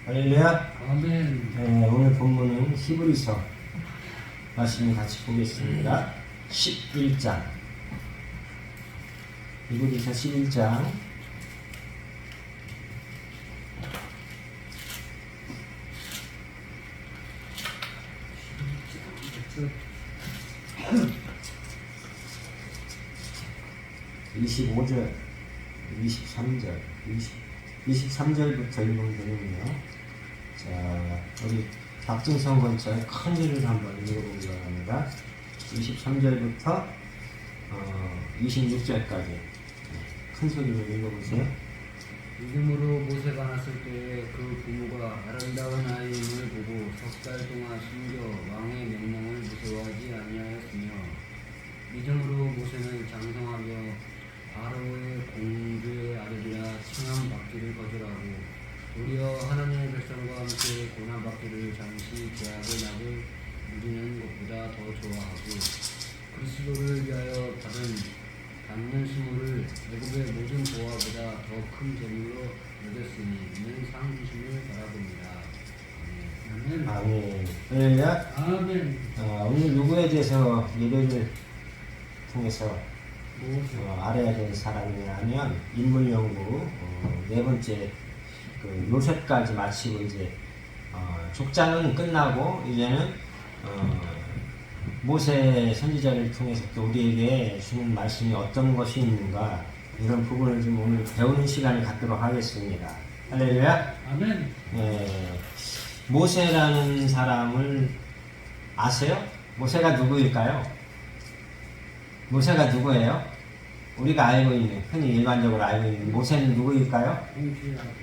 할렐루야. 아멘. 네, 오늘 본문은 히브리서 말씀 같이 보겠습니다. 11장. 히브리서 11장. (25절) (23절) 23절부터 읽으면 되는군요. 자, 우리 박진성 권자의 큰 소리를 한번 읽어보기 바랍니다. 23절부터 26절까지 큰 소리로 읽어보세요. 믿음으로 모세가 났을 때에 그 부모가 아름다운 아이임을 보고 석 달 동안 숨겨 왕의 명령을 무서워하지 아니하였으며, 믿음으로 모세는 장성하며 바로의 공주의 아들이라 칭함 받기를 거절하고 도리어 하나님의 백성과 함께 고난받기를 잠시 제약을 낙을 누리는 것보다 더 좋아하고 그리스도를 위하여 받는 수모를 애굽의 모든 보화보다 더 큰 재물로 여겼으니 이는 상 주심을 바라봅니다. 아멘. 아멘. 할렐루야. 아멘. 오늘 누구에 대해서 예배를 통해서 모세. 알아야 될 사람이냐면 인물연구 네 번째 그 요셉까지 마치고 이제 족장은 끝나고 이제는 모세 선지자를 통해서 또 우리에게 주는 말씀이 어떤 것이 있는가, 이런 부분을 좀 오늘 배우는 시간을 갖도록 하겠습니다. 할렐루야. 아멘. 모세라는 사람을 아세요? 모세가 누구일까요? 모세가 누구예요? 우리가 알고 있는, 흔히 일반적으로 알고 있는 모세는 누구일까요? 공주의 아들.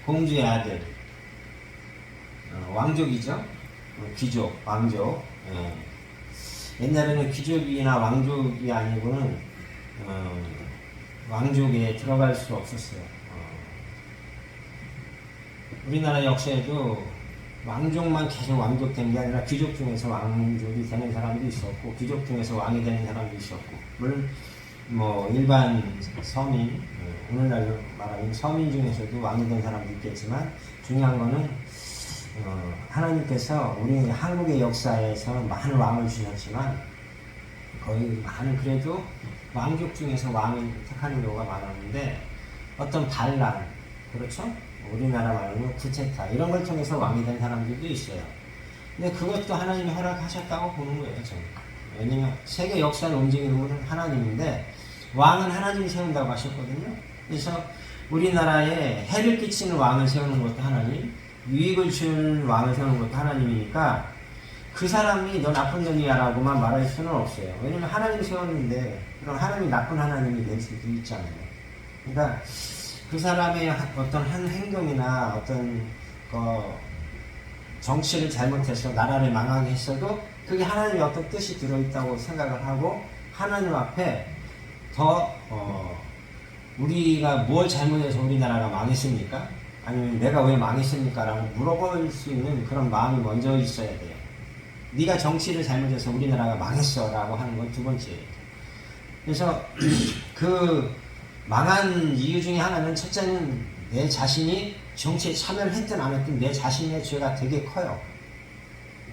공주의 아들. 왕족이죠? 귀족, 왕족. 옛날에는 귀족이나 왕족이 아니고는 왕족에 들어갈 수 없었어요. 우리나라 역사에도 왕족만 계속 왕족된 게 아니라 귀족 중에서 왕족이 되는 사람도 있었고, 귀족 중에서 왕이 되는 사람도 있었고, 물론 뭐 일반 서민, 오늘날 말하는 서민 중에서도 왕이 된 사람도 있겠지만, 중요한 거는 하나님께서 우리 한국의 역사에서 많은 왕을 주셨지만 거의 많은, 그래도 왕족 중에서 왕을 택하는 경우가 많았는데, 어떤 반란, 그렇죠? 우리나라 말로 쿠데타 이런 걸 통해서 왕이 된 사람들도 있어요. 근데 그것도 하나님이 허락하셨다고 보는 거예요, 저는. 왜냐면 세계 역사를 움직이는 분은 하나님인데 왕은 하나님이 세운다고 하셨거든요. 그래서 우리나라에 해를 끼치는 왕을 세우는 것도 하나님, 유익을 주는 왕을 세우는 것도 하나님이니까 그 사람이 너 나쁜 놈이야 라고만 말할 수는 없어요. 왜냐면 하나님이 세웠는데 그럼 하나님이 나쁜 하나님이 될 수도 있잖아요. 그러니까 그 사람의 어떤 한 행동이나 어떤 정치를 잘못해서 나라를 망하게 했어도 그게 하나님의 어떤 뜻이 들어있다고 생각을 하고, 하나님 앞에 더 우리가 뭘 잘못해서 우리나라가 망했습니까? 아니면 내가 왜 망했습니까? 라고 물어볼 수 있는 그런 마음이 먼저 있어야 돼요. 네가 정치를 잘못해서 우리나라가 망했어 라고 하는 건 두 번째예요. 그래서 그 망한 이유 중에 하나는, 첫째는 내 자신이 정치에 참여를 했든 안 했든 내 자신의 죄가 되게 커요.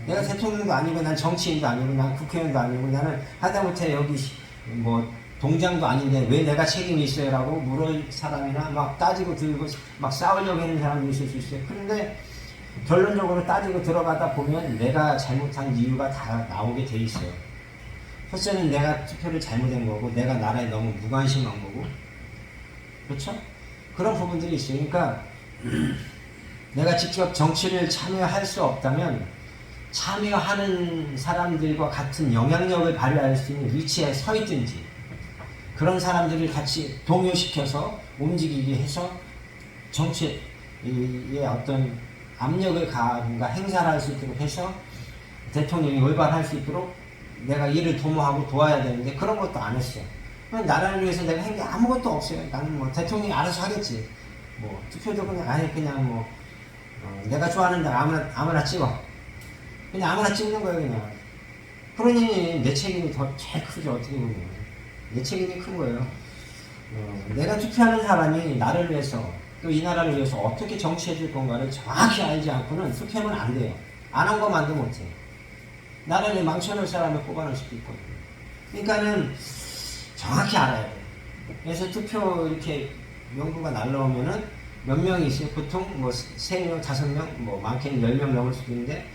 내가 대통령도 아니고, 난 정치인도 아니고, 난 국회의원도 아니고, 나는 하다못해 여기 뭐 동장도 아닌데 왜 내가 책임이 있어요? 라고 물을 사람이나 막 따지고 들고 막 싸우려고 하는 사람도 있을 수 있어요. 그런데 결론적으로 따지고 들어가다 보면 내가 잘못한 이유가 다 나오게 돼 있어요. 첫째는 내가 투표를 잘못한 거고, 내가 나라에 너무 무관심한 거고, 그렇죠? 그런 부분들이 있어요. 그러니까 내가 직접 정치를 참여할 수 없다면 참여하는 사람들과 같은 영향력을 발휘할 수 있는 위치에 서 있든지, 그런 사람들을 같이 동요시켜서 움직이게 해서 정치에 어떤 압력을 가하든가 행사를 할 수 있도록 해서 대통령이 올바할 수 있도록 내가 일을 도모하고 도와야 되는데 그런 것도 안 했어요. 나라를 위해서 내가 한 게 아무것도 없어요. 나는 뭐 대통령이 알아서 하겠지. 뭐 투표도 그냥 그냥 뭐 내가 좋아하는 데 아무나 찍어. 그냥 아무나 찍는 거예요, 그냥. 그러니 내 책임이 더 제일 크죠, 어떻게 보면. 내 책임이 큰 거예요. 내가 투표하는 사람이 나를 위해서 또 이 나라를 위해서 어떻게 정치해 줄 건가를 정확히 알지 않고는 투표는 안 돼요. 안 한 것만도 못해. 나라를 망쳐놓을 사람을 뽑아놓을 수도 있거든요. 그러니까는 정확히 알아야 돼. 그래서 투표 이렇게 명부가 날라오면은 몇 명이 있어요. 보통 뭐 3명, 5명, 뭐 많게는 10명 넘을 수도 있는데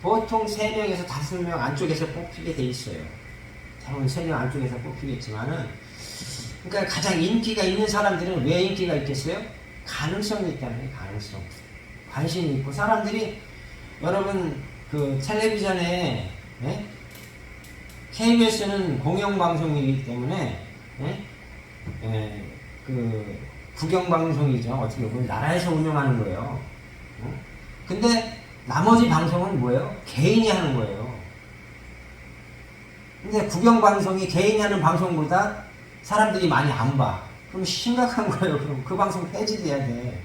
보통 3명에서 5명 안쪽에서 뽑히게 돼 있어요. 물론 3명 안쪽에서 뽑히겠지만은 그러니까 가장 인기가 있는 사람들은 왜 인기가 있겠어요? 가능성이 있다는 가능성. 관심이 있고 사람들이 여러분 그 텔레비전에 예? KBS는 공영방송이기 때문에 예? 예, 그 국영방송이죠. 어떻게 보면 나라에서 운영하는 거예요. 근데 나머지 방송은 뭐예요? 개인이 하는 거예요. 근데 국영방송이 개인이 하는 방송보다 사람들이 많이 안 봐. 그럼 심각한 거예요. 그럼 그 방송 폐지돼야 돼.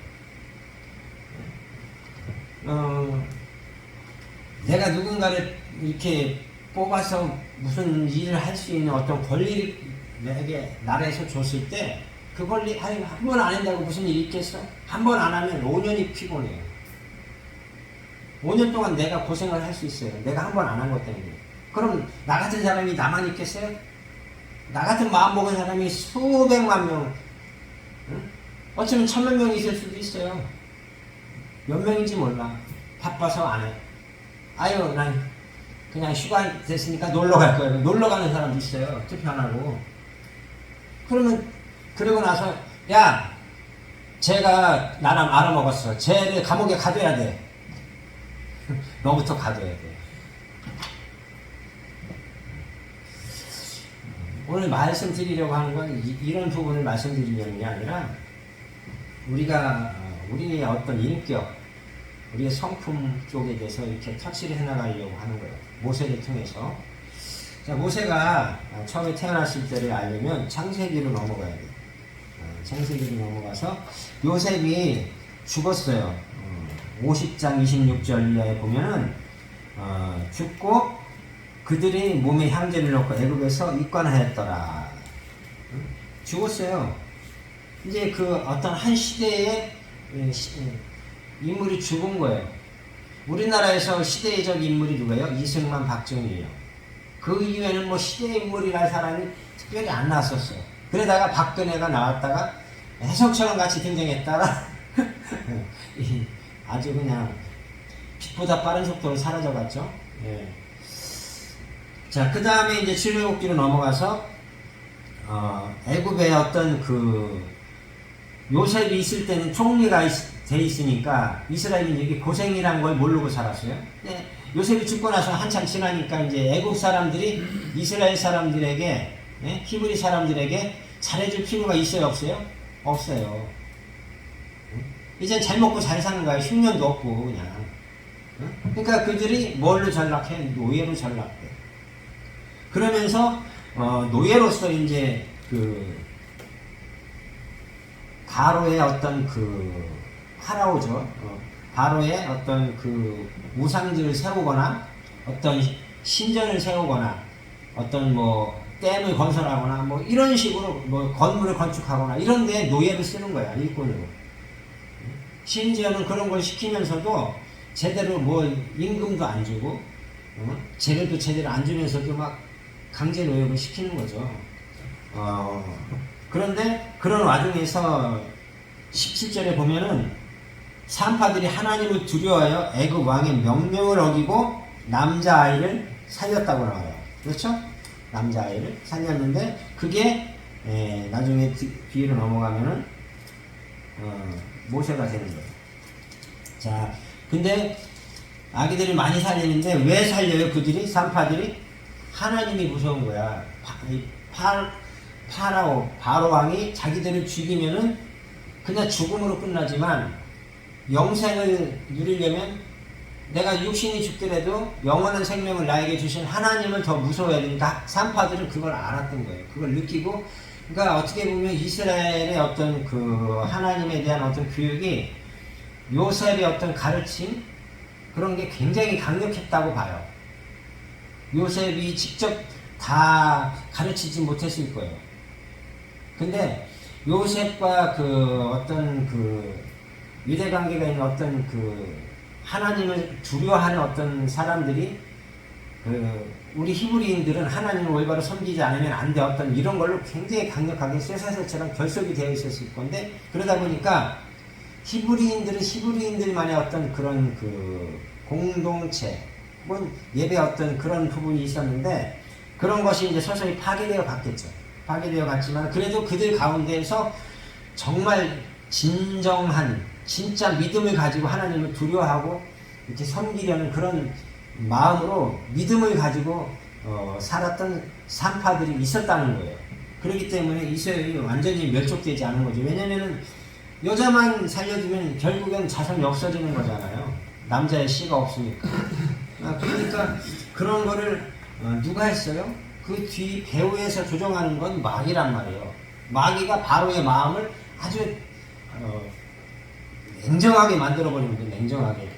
내가 누군가를 이렇게 뽑아서 무슨 일을 할 수 있는 어떤 권리를 내게 나라에서 줬을 때 그 권리 한 번 안 한다고 무슨 일이 있겠어? 한 번 안 하면 5년이 피곤해요. 5년 동안 내가 고생을 할 수 있어요. 내가 한 번 안 한 것 때문에. 그럼 나 같은 사람이 나만 있겠어요? 나 같은 마음 먹은 사람이 수백만 명, 응? 어쩌면 1000만 명이 있을 수도 있어요. 몇 명인지 몰라. 바빠서 안 해. 아유, 난 그냥 휴가 됐으니까 놀러 갈 거예요. 놀러 가는 사람도 있어요. 투표 안 하고. 그러면, 그러고 나서, 야, 쟤가 나랑 알아먹었어. 쟤를 감옥에 가둬야 돼. 너부터 가둬야 돼. 오늘 말씀드리려고 하는 건 이런 부분을 말씀드리려는 게 아니라 우리의 어떤 인격, 우리의 성품 쪽에 대해서 이렇게 터치를 해나가려고 하는 거예요. 모세를 통해서. 자, 모세가 처음에 태어났을 때를 알려면 창세기로 넘어가야 돼요. 창세기로 넘어가서 요셉이 죽었어요. 50장 26절 이하에 보면은 죽고 그들이 몸에 향제를 넣고 애굽에서 입관하였더라. 죽었어요. 이제 그 어떤 한 시대의 인물이 죽은 거예요. 우리나라에서 시대적 인물이 누구예요? 이승만, 박정희예요. 그 이후에는 뭐 시대의 인물이랄 사람이 특별히 안 나왔었어요. 그러다가 박근혜가 나왔다가 해성처럼 같이 등장했다가 아주 그냥 빛보다 빠른 속도로 사라져갔죠. 예. 자, 그 다음에 이제 출애굽기로 넘어가서 애굽에 어떤 그 요셉이 있을 때는 총리가 돼 있으니까 이스라엘이 이게 고생이란 걸 모르고 살았어요. 네. 요셉이 죽고 나서 한참 지나니까 이제 애굽 사람들이 이스라엘 사람들에게 히브리 사람들에게 잘해줄 필요가 있어요, 없어요? 없어요. 이제 잘 먹고 잘 사는 거야. 흉년도 없고 그냥. 그러니까 그들이 뭘로 전락해? 노예로 전락돼. 그러면서 노예로서 이제 그 바로의 어떤 그 파라오죠. 바로의 어떤 그 우상들을 세우거나 어떤 신전을 세우거나 어떤 뭐 댐을 건설하거나 뭐 이런 식으로 뭐 건물을 건축하거나 이런 데 노예를 쓰는 거야, 일꾼으로. 심지어는 그런 걸 시키면서도 제대로 뭐 임금도 안 주고 재료도 제대로 안 주면서도 막 강제 노역을 시키는 거죠. 그런데 그런 와중에서 17절에 보면은 산파들이 하나님을 두려워하여 애굽 왕의 명령을 어기고 남자아이를 살렸다고 나와요. 그렇죠? 남자아이를 살렸는데 그게 나중에 뒤로 넘어가면은 모세가 되는 거예요. 자, 근데 아기들이 많이 살리는데 왜 살려요? 그들이? 산파들이? 하나님이 무서운 거야. 바로 왕이 자기들을 죽이면은 그냥 죽음으로 끝나지만 영생을 누리려면 내가 육신이 죽더라도 영원한 생명을 나에게 주신 하나님을 더 무서워해야 되니까 산파들은 그걸 알았던 거예요. 그걸 느끼고, 그러니까 어떻게 보면 이스라엘의 어떤 그 하나님에 대한 어떤 교육이 요셉의 어떤 가르침 그런 게 굉장히 강력했다고 봐요. 요셉이 직접 다 가르치지 못했을 거예요. 근데 요셉과 그 어떤 그 유대 관계가 있는 어떤 그 하나님을 두려워하는 어떤 사람들이 우리 히브리인들은 하나님을 올바로 섬기지 않으면 안 돼, 어떤 이런 걸로 굉장히 강력하게 쇠사슬처럼 결속이 되어 있었을 건데, 그러다 보니까 히브리인들은 히브리인들만의 어떤 그런 그 공동체, 뭐 예배 어떤 그런 부분이 있었는데, 그런 것이 이제 서서히 파괴되어 갔겠죠. 파괴되어 갔지만 그래도 그들 가운데에서 정말 진정한 진짜 믿음을 가지고 하나님을 두려워하고 이렇게 섬기려는 그런 마음으로 믿음을 가지고 살았던 산파들이 있었다는 거예요. 그렇기 때문에 이스라엘이 완전히 멸족되지 않은 거죠. 왜냐면은 여자만 살려두면 결국엔 자손이 없어지는 거잖아요. 남자의 씨가 없으니까. 그러니까 그런 거를 누가 했어요? 그 뒤 배후에서 조정하는 건 마귀란 말이에요. 마귀가 바로의 마음을 아주 냉정하게 만들어버리는 거예요. 냉정하게.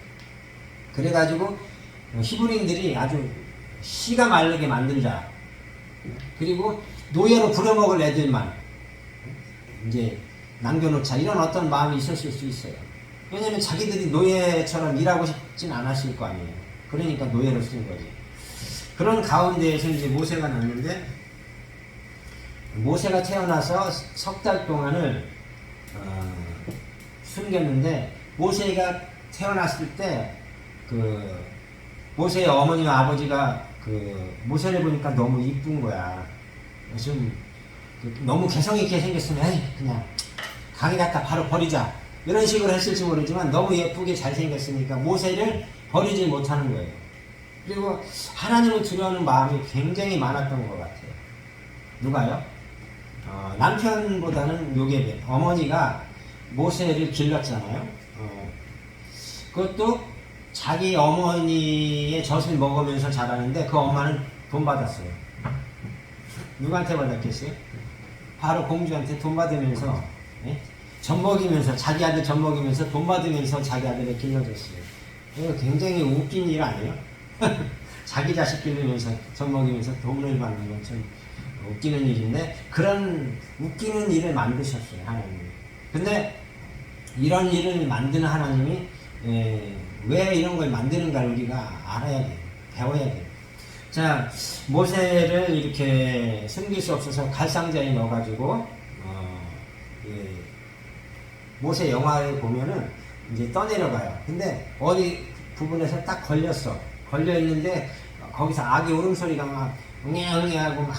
그래가지고 히브리인들이 아주 씨가 마르게 만들자. 그리고 노예로 부려먹을 애들만 이제 남겨놓자. 이런 어떤 마음이 있었을 수 있어요. 왜냐면 자기들이 노예처럼 일하고 싶진 않았을 거 아니에요. 그러니까 노예로 쓴 거지. 그런 가운데에서 이제 모세가 났는데, 모세가 태어나서 석 달 동안을 숨겼는데, 모세가 태어났을 때 모세의 어머니와 아버지가 모세를 보니까 너무 이쁜 거야. 좀 너무 개성있게 생겼으면 에이 그냥 강에 갖다 바로 버리자 이런 식으로 했을지 모르지만, 너무 예쁘게 잘생겼으니까 모세를 버리지 못하는 거예요. 그리고 하나님을 두려워하는 마음이 굉장히 많았던 것 같아요. 누가요? 남편보다는 요게벳 어머니가 모세를 길렀잖아요. 그것도 자기 어머니의 젖을 먹으면서 자라는데, 그 엄마는 돈 받았어요. 누구한테 받았겠어요? 바로 공주한테 돈 받으면서, 젖 먹이면서, 자기 아들 젖 먹이면서 돈 받으면서 자기 아들을 길러줬어요. 이거 굉장히 웃긴 일 아니에요? 자기 자식 기르면서 젖 먹이면서 돈을 받는 건 좀 웃기는 일인데, 그런 웃기는 일을 만드셨어요, 하나님이. 근데 이런 일을 만드는 하나님이 왜 이런 걸 만드는가를 우리가 알아야 돼요. 배워야 돼요. 자, 모세를 이렇게 숨길 수 없어서 갈상자에 넣어가지고 모세 영화에 보면은 이제 떠내려가요. 근데 어디 부분에서 딱 걸려 있는데, 거기서 아기 울음소리가 막 응애응애 하고 막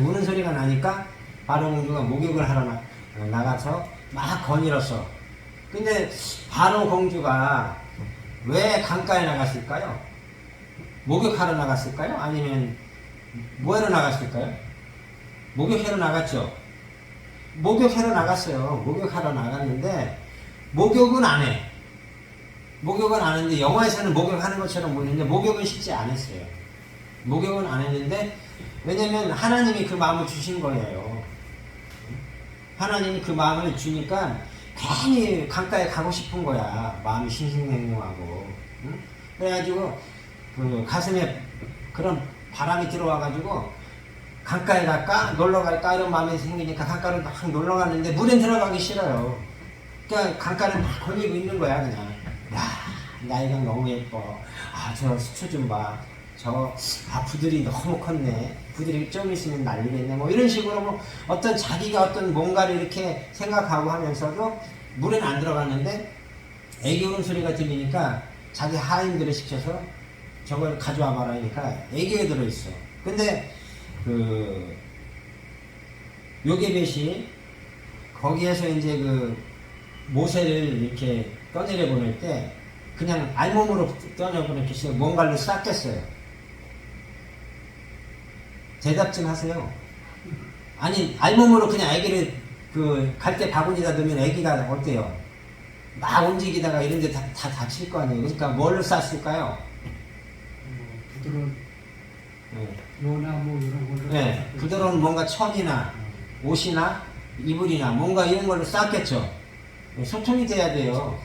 우는 소리가 나니까 바로 공주가 목욕을 하러 나가서 막 거닐었어. 근데 바로 공주가 왜 강가에 나갔을까요? 목욕하러 나갔을까요? 아니면 뭐하러 나갔을까요? 목욕하러 나갔죠. 목욕하러 나갔어요. 목욕하러 나갔는데 목욕은 안 해. 목욕은 안 했는데, 영화에서는 목욕하는 것처럼 보이는데 목욕은 실제 안 했어요. 목욕은 안 했는데, 왜냐면 하나님이 그 마음을 주신 거예요. 하나님이 그 마음을 주니까 괜히 강가에 가고 싶은 거야. 마음이 싱싱생숭하고. 응? 그래가지고 가슴에 그런 바람이 들어와가지고 강가에 갈까? 놀러 갈까? 이런 마음이 생기니까 강가를 막 놀러 갔는데, 물엔 들어가기 싫어요. 그러니까 강가를 막 걸리고 있는 거야, 그냥. 야, 나이가 너무 예뻐. 저 수초 좀 봐. 부들이 너무 컸네. 부들이 좀 있으면 난리겠네. 뭐 이런 식으로 뭐 어떤 자기가 어떤 뭔가를 이렇게 생각하고 하면서도 물에는 안 들어갔는데, 애기 우는 소리가 들리니까 자기 하인들을 시켜서 저걸 가져와 봐라 하니까 애기에 들어있어. 근데 요게벳이 거기에서 이제 모세를 이렇게 떠내려 보낼 때 그냥 알몸으로 떠내려 보낼 게 뭔가를 쌌겠어요. 대답 좀 하세요. 아니, 알몸으로 그냥 아기를 갈대 바구니에다 넣으면 아기가 어때요? 막 움직이다가 이런 데 다 다칠 거 아니에요. 그러니까 뭘 쌌을까요? 부드러운 요나 뭐 이런 걸로. 네, 부드러운 뭔가 천이나 옷이나 이불이나 뭔가 이런 걸로 쌌겠죠. 소통이 돼야 돼요.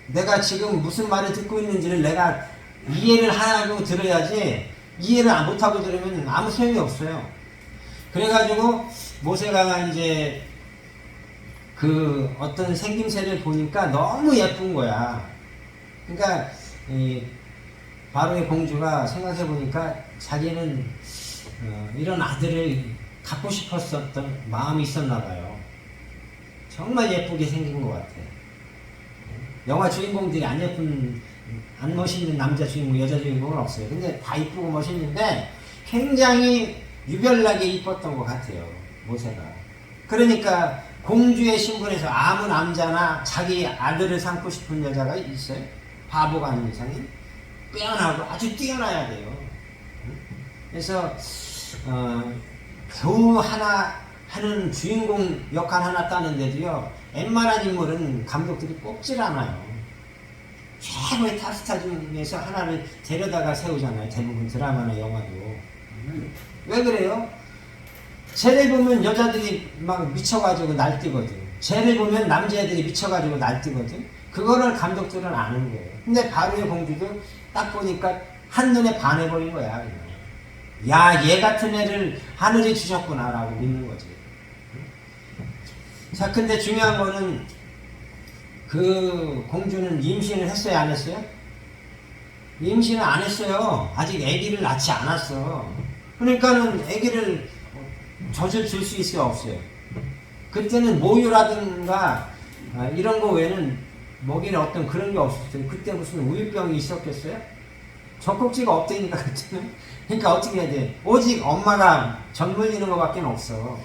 내가 지금 무슨 말을 듣고 있는지를 내가 이해를 하고 들어야지, 이해를 못하고 들으면 아무 소용이 없어요. 그래가지고 모세가 이제 그 어떤 생김새를 보니까 너무 예쁜 거야. 그러니까 이 바로의 공주가 생각해 보니까 자기는 이런 아들을 갖고 싶었었던 마음이 있었나 봐요. 정말 예쁘게 생긴 것 같아. 영화 주인공들이 안 예쁜, 안 멋있는 남자 주인공, 여자 주인공은 없어요. 근데 다 이쁘고 멋있는데 굉장히 유별나게 이뻤던 것 같아요. 모세가. 그러니까 공주의 신분에서 아무 남자나 자기 아들을 삼고 싶은 여자가 있어요? 바보가 아닌 이상이 빼어나고 아주 뛰어나야 돼요. 그래서 겨우 하나 하는 주인공 역할 하나 따는데도요, 웬만한 인물은 감독들이 뽑질 않아요. 최고의 탑스타 중에서 하나를 데려다가 세우잖아요. 대부분 드라마나 영화도. 왜 그래요? 쟤를 보면 여자들이 막 미쳐가지고 날뛰거든. 쟤를 보면 남자애들이 미쳐가지고 날뛰거든. 그거를 감독들은 아는 거예요. 근데 바로의 공주도 딱 보니까 한눈에 반해버린 거야. 그냥. 야, 얘 같은 애를 하늘이 주셨구나 라고 믿는 거지. 자, 근데 중요한 거는 그 공주는 임신을 했어요, 안 했어요? 임신을 안 했어요. 아직 아기를 낳지 않았어. 그러니까는 아기를 젖을 줄 수 있어요, 없어요? 그때는 모유라든가 이런 거 외에는 먹이나 어떤 그런 게 없었어요. 그때 무슨 우유병이 있었겠어요? 젖꼭지가 없다니까 그때는. 그러니까 어떻게 해야 돼? 오직 엄마가 젖 물리는 거밖에 없어.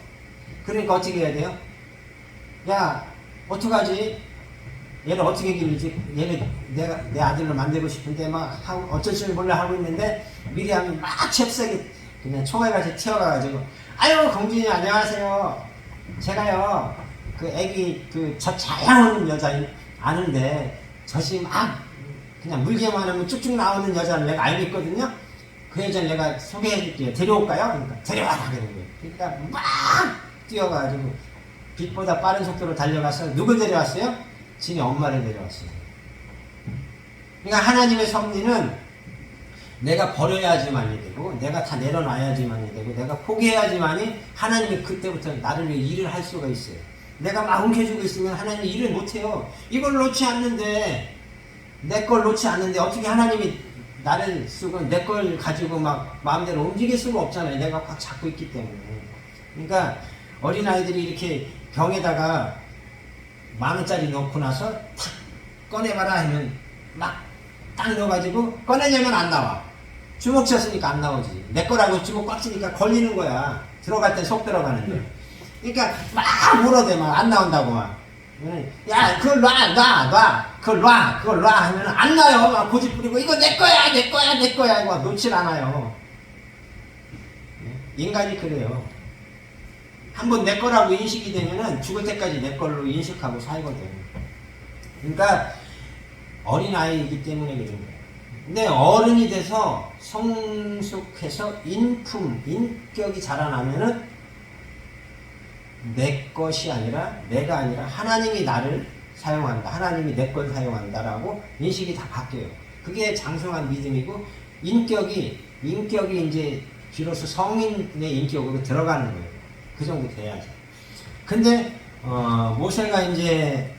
그러니까 어떻게 해야 돼요? 야, 어떡하지? 얘를 어떻게 기르지? 얘를 내가 내 아들로 만들고 싶은데 막 어쩔 줄 몰라 하고 있는데 미리암이 막 잽싸게 그냥 총알같이 튀어가가지고, 아유 공주님 안녕하세요. 제가요 그 애기 그 젖 잘 나오는 여자 아는데 젖이 막 그냥 물기만 하면 쭉쭉 나오는 여자를 내가 알고 있거든요. 그 여자를 내가 소개해줄게요. 데려올까요? 그러니까 데려와라 그러는 거예요. 그러니까 막 뛰어가가지고 빛보다 빠른 속도로 달려가서 누굴 데려왔어요? 지네 엄마를 데려왔어요. 그러니까 하나님의 섭리는 내가 버려야지만이 되고 내가 다 내려놔야지만이 되고 내가 포기해야지만이 하나님이 그때부터 나를 위해 일을 할 수가 있어요. 내가 막 움켜쥐고 있으면 하나님이 일을 못해요. 이걸 놓지 않는데, 내 걸 놓지 않는데 어떻게 하나님이 나를 쓰고 내 걸 가지고 막 마음대로 움직일 수가 없잖아요. 내가 꽉 잡고 있기 때문에. 그러니까 어린아이들이 이렇게 병에다가 10,000원짜리 넣고 나서 탁 꺼내봐라 하면 막 딱 넣어가지고 꺼내려면 안 나와. 주먹 쳤으니까 안 나오지. 내 거라고 주먹 꽉 찌니까 걸리는 거야. 들어갈 땐 속 들어가는데. 그러니까 막 물어대 막 안 나온다고 막. 야, 그걸 놔. 그걸 놔 하면 안 나요. 막 고집 부리고 이거 내 거야. 이거 놓질 않아요. 인간이 그래요. 한번 내 거라고 인식이 되면은 죽을 때까지 내 걸로 인식하고 살거든. 그러니까 어린아이이기 때문에 그런 거예요. 근데 어른이 돼서 성숙해서 인격이 자라나면은 내 것이 아니라, 내가 아니라 하나님이 나를 사용한다. 하나님이 내 걸 사용한다라고 인식이 다 바뀌어요. 그게 장성한 믿음이고, 인격이 이제 비로소 성인의 인격으로 들어가는 거예요. 그 정도 돼야죠. 근데, 모세가 이제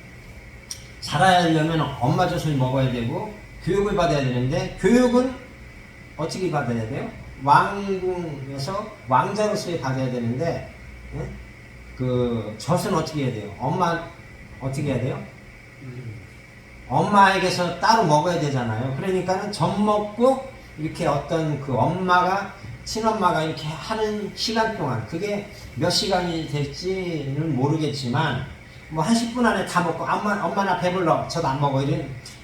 자라려면 엄마 젖을 먹어야 되고, 교육을 받아야 되는데, 교육은 어떻게 받아야 돼요? 왕궁에서 왕자로서의 받아야 되는데, 그 젖은 어떻게 해야 돼요? 엄마 어떻게 해야 돼요? 엄마에게서 따로 먹어야 되잖아요. 그러니까는 젖 먹고 이렇게 어떤 그 엄마가 친엄마가 이렇게 하는 시간 동안, 그게 몇 시간이 될지는 모르겠지만 뭐 한 10분 안에 다 먹고, 엄마 나 배불러 저도 안 먹어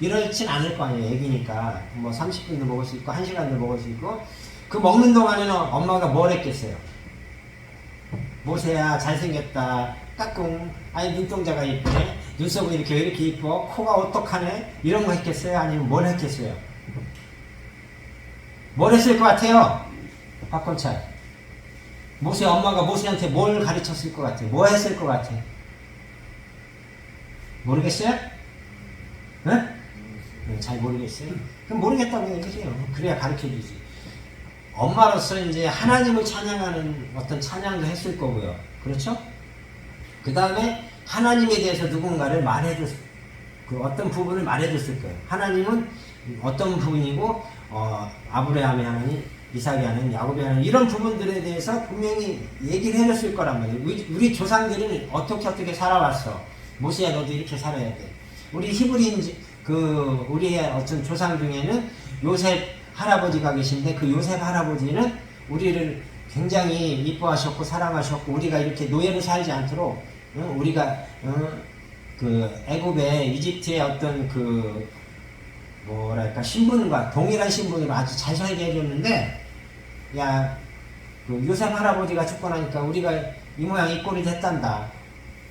이러진 않을 거 아니에요. 애기니까 뭐 30분도 먹을 수 있고 1시간도 먹을 수 있고. 그 먹는 동안에는 엄마가 뭘 했겠어요? 모세야 잘생겼다, 까꿍, 아니 눈동자가 이쁘네, 눈썹은 이렇게 왜 이렇게 이뻐, 코가 어떡하네, 이런 거 했겠어요? 아니면 뭘 했겠어요? 뭘 했을 것 같아요? 박건철, 모세 엄마가 모세한테 뭘 가르쳤을 것 같아요? 뭐 했을 것 같아요? 모르겠어요? 응? 잘 모르겠어요? 그럼 모르겠다고 얘기해요. 그래야 가르쳐주지. 엄마로서 이제 하나님을 찬양하는 어떤 찬양도 했을 거고요. 그렇죠? 그 다음에 하나님에 대해서 누군가를 말해줬, 그 어떤 부분을 말해줬을 거예요. 하나님은 어떤 부분이고, 아브라함의 하나님, 이삭의 하나님, 야곱의 하나님, 이런 부분들에 대해서 분명히 얘기를 해줬을 거란 말이에요. 우리 조상들은 어떻게 살아왔어. 모세야, 너도 이렇게 살아야 돼. 우리 히브리인, 우리의 어떤 조상 중에는 요셉 할아버지가 계신데, 그 요셉 할아버지는 우리를 굉장히 이뻐하셨고 사랑하셨고, 우리가 이렇게 노예로 살지 않도록 우리가 그 애굽의 이집트의 어떤 그 뭐랄까 신분과 동일한 신분으로 아주 잘 살게 해줬는데, 야, 그 요셉 할아버지가 죽고 나니까 우리가 이 모양 이 꼴이 됐단다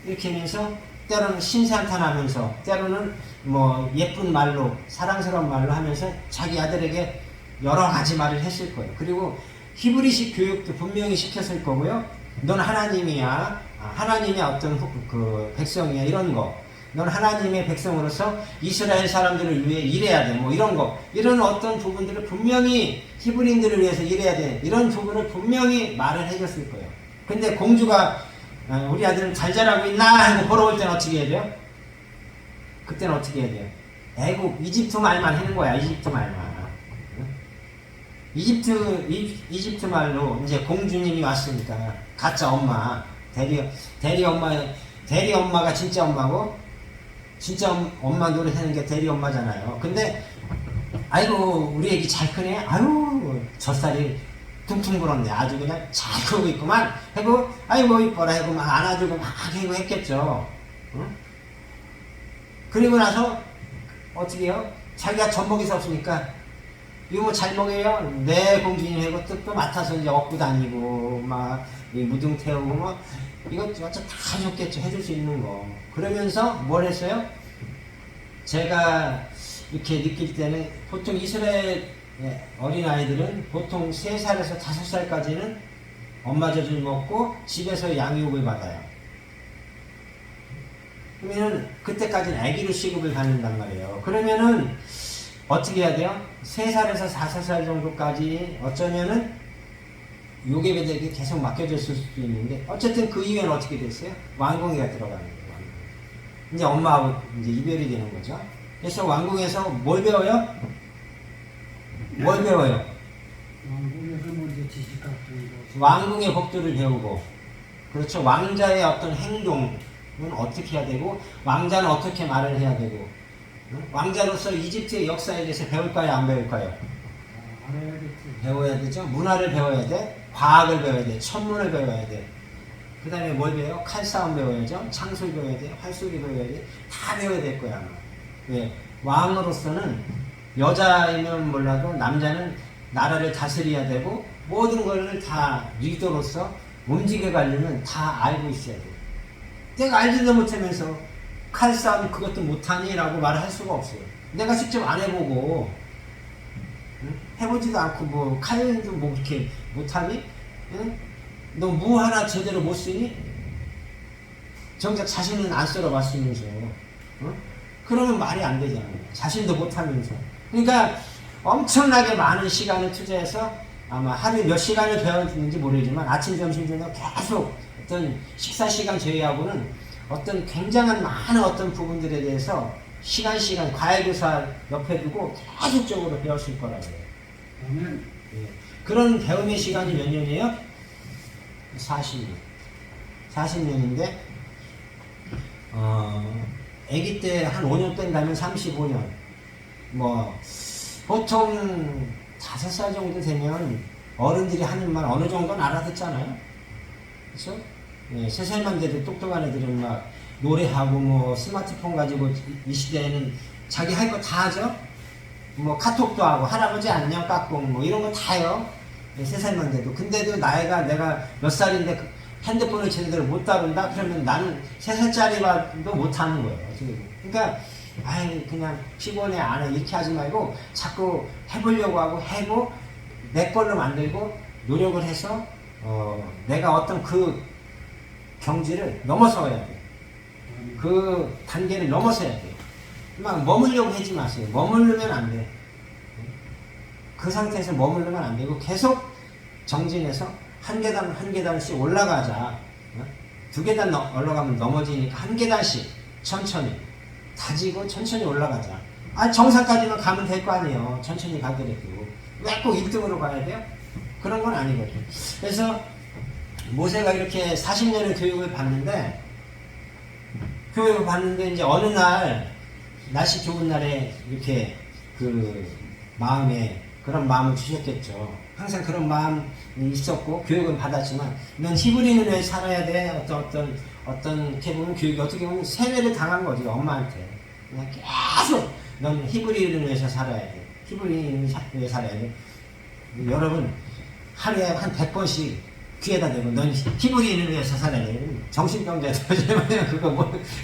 이렇게 하면서 때로는 신세한탄하면서 때로는 뭐 예쁜 말로 사랑스러운 말로 하면서 자기 아들에게 여러 가지 말을 했을 거예요. 그리고 히브리식 교육도 분명히 시켰을 거고요. 넌 하나님이야. 하나님의 어떤 그 백성이야. 이런 거. 넌 하나님의 백성으로서 이스라엘 사람들을 위해 일해야 돼. 뭐 이런 거. 이런 어떤 부분들을 분명히 히브리인들을 위해서 일해야 돼. 이런 부분을 분명히 말을 해줬을 거예요. 근데 공주가 우리 아들은 잘 자라고 있나 하고 보러 올 때는 어떻게 해야 돼요? 그때는 어떻게 해야 돼요? 애국, 이집트 말만 하는 거야. 이집트 말만. 이집트 말로 이제 공주님이 왔으니까 가짜 엄마, 대리 엄마가 진짜 엄마고, 진짜 엄마 노릇하는 게 대리 엄마잖아요. 근데 아이고 우리 애기 잘 크네. 아유 젖살이 퉁퉁 불었네. 아주 그냥 잘 크고 있구만. 하고 아이고 이뻐라 하고 막 안아주고 막 하고 했겠죠. 응? 그리고 나서 어떻게 해요? 자기가 젖 먹일 수 없으니까 이거 뭐 잘 먹여요? 네, 공주님 하고 또 맡아서 이제 업고 다니고 막 무등 태우고 뭐 이거 다 해줬겠죠. 해줄 수 있는 거. 그러면서 뭘 했어요? 제가 이렇게 느낄 때는 보통 이스라엘 어린아이들은 보통 3살에서 5살까지는 엄마 젖을 먹고 집에서 양육을 받아요. 그러면은 그때까지는 아기로 시급을 받는단 말이에요. 그러면은 어떻게 해야 돼요? 3살에서 5살 정도까지 어쩌면은 요괴배들에게 계속 맡겨졌을 수도 있는데, 어쨌든 그 이후에는 어떻게 됐어요? 왕궁이가 들어가는 거예요. 왕궁. 이제 엄마하고 이제 이별이 되는 거죠. 그래서 왕궁에서 뭘 배워요? 뭘 배워요? 왕궁에서 먼저 지식학도 왕궁의 법도를 배우고, 그렇죠. 왕자의 어떤 행동은 어떻게 해야 되고, 왕자는 어떻게 말을 해야 되고, 왕자로서 이집트의 역사에 대해서 배울까요? 안 배울까요? 알아야겠지. 배워야 되죠. 문화를 배워야 돼. 과학을 배워야 돼. 천문을 배워야 돼. 그 다음에 뭘 배워요? 칼싸움 배워야죠. 창술 배워야 돼. 활쏘기 배워야 돼. 다 배워야 될 거야. 아마. 왜? 왕으로서는 여자이면 몰라도 남자는 나라를 다스려야 되고, 모든 걸 다 리더로서 움직여 가려면 다 알고 있어야 돼. 내가 알지도 못하면서 칼싸움 그것도 못하니? 라고 말을 할 수가 없어요. 내가 직접 안 해보고 해보지도 않고 뭐 칼도 뭐 그렇게 못하니? 응? 너 무 하나 제대로 못 쓰니? 정작 자신은 안 썰어봤으면서 응? 그러면 말이 안 되잖아요. 자신도 못하면서. 그러니까 엄청나게 많은 시간을 투자해서 아마 하루에 몇 시간을 배웠는지 모르지만 아침, 점심, 저녁 계속 어떤 식사 시간 제외하고는 어떤 굉장한 많은 어떤 부분들에 대해서 시간 과외교사 옆에 두고 계속적으로 배웠을 거라고요. 예. 그런 배움의 시간이 몇 년이에요? 40년. 40년인데 아기 때 한 5년 뺀다면 35년. 뭐 보통 5살 정도 되면 어른들이 하는 말 어느 정도는 알아듣잖아요. 그렇죠? 예, 3살만 돼도 똑똑한 애들은 막 노래하고 뭐 스마트폰 가지고 이 시대에는 자기 할 거 다 하죠. 뭐 카톡도 하고 할아버지 안녕 까꿍 뭐 이런 거 다 해요. 3살만 돼도. 근데도 나이가 내가 몇 살인데 핸드폰을 제대로 못 다룬다? 그러면 나는 3살짜리도 못 하는 거예요. 그러니까 아이 그냥 피곤해 안 해 이렇게 하지 말고 자꾸 해보려고 하고 해고 내 걸로 만들고 노력을 해서 내가 어떤 그 경지를 넘어서야 돼. 그 단계를 넘어서야 돼. 막 머물려고 하지 마세요. 머무르면 안 돼. 그 상태에서 머무르면 안 되고 계속 정진해서 한 계단 한 계단씩 올라가자. 두 계단 올라가면 넘어지니까 한 계단씩 천천히 다지고 천천히 올라가자. 정상까지는 가면 될 거 아니에요. 천천히 가더라도. 왜 꼭 1등으로 가야 돼요? 그런 건 아니거든요. 그래서 모세가 이렇게 40년의 교육을 받는데 이제 어느 날 날씨 좋은 날에 이렇게 그 마음에 그런 마음을 주셨겠죠. 항상 그런 마음이 있었고 교육은 받았지만 넌 히브리인을 위해 살아야 돼. 어떻게 보면 교육이 어떻게 보면 세뇌를 당한 거지. 엄마한테 그냥 계속 넌 히브리인을 위해서 살아야 돼. 히브리인을 위해 살아야 돼. 여러분 하루에 한 100번씩 귀에다 대고 넌 히브리인을 위해서 살아야 돼. 정신병자들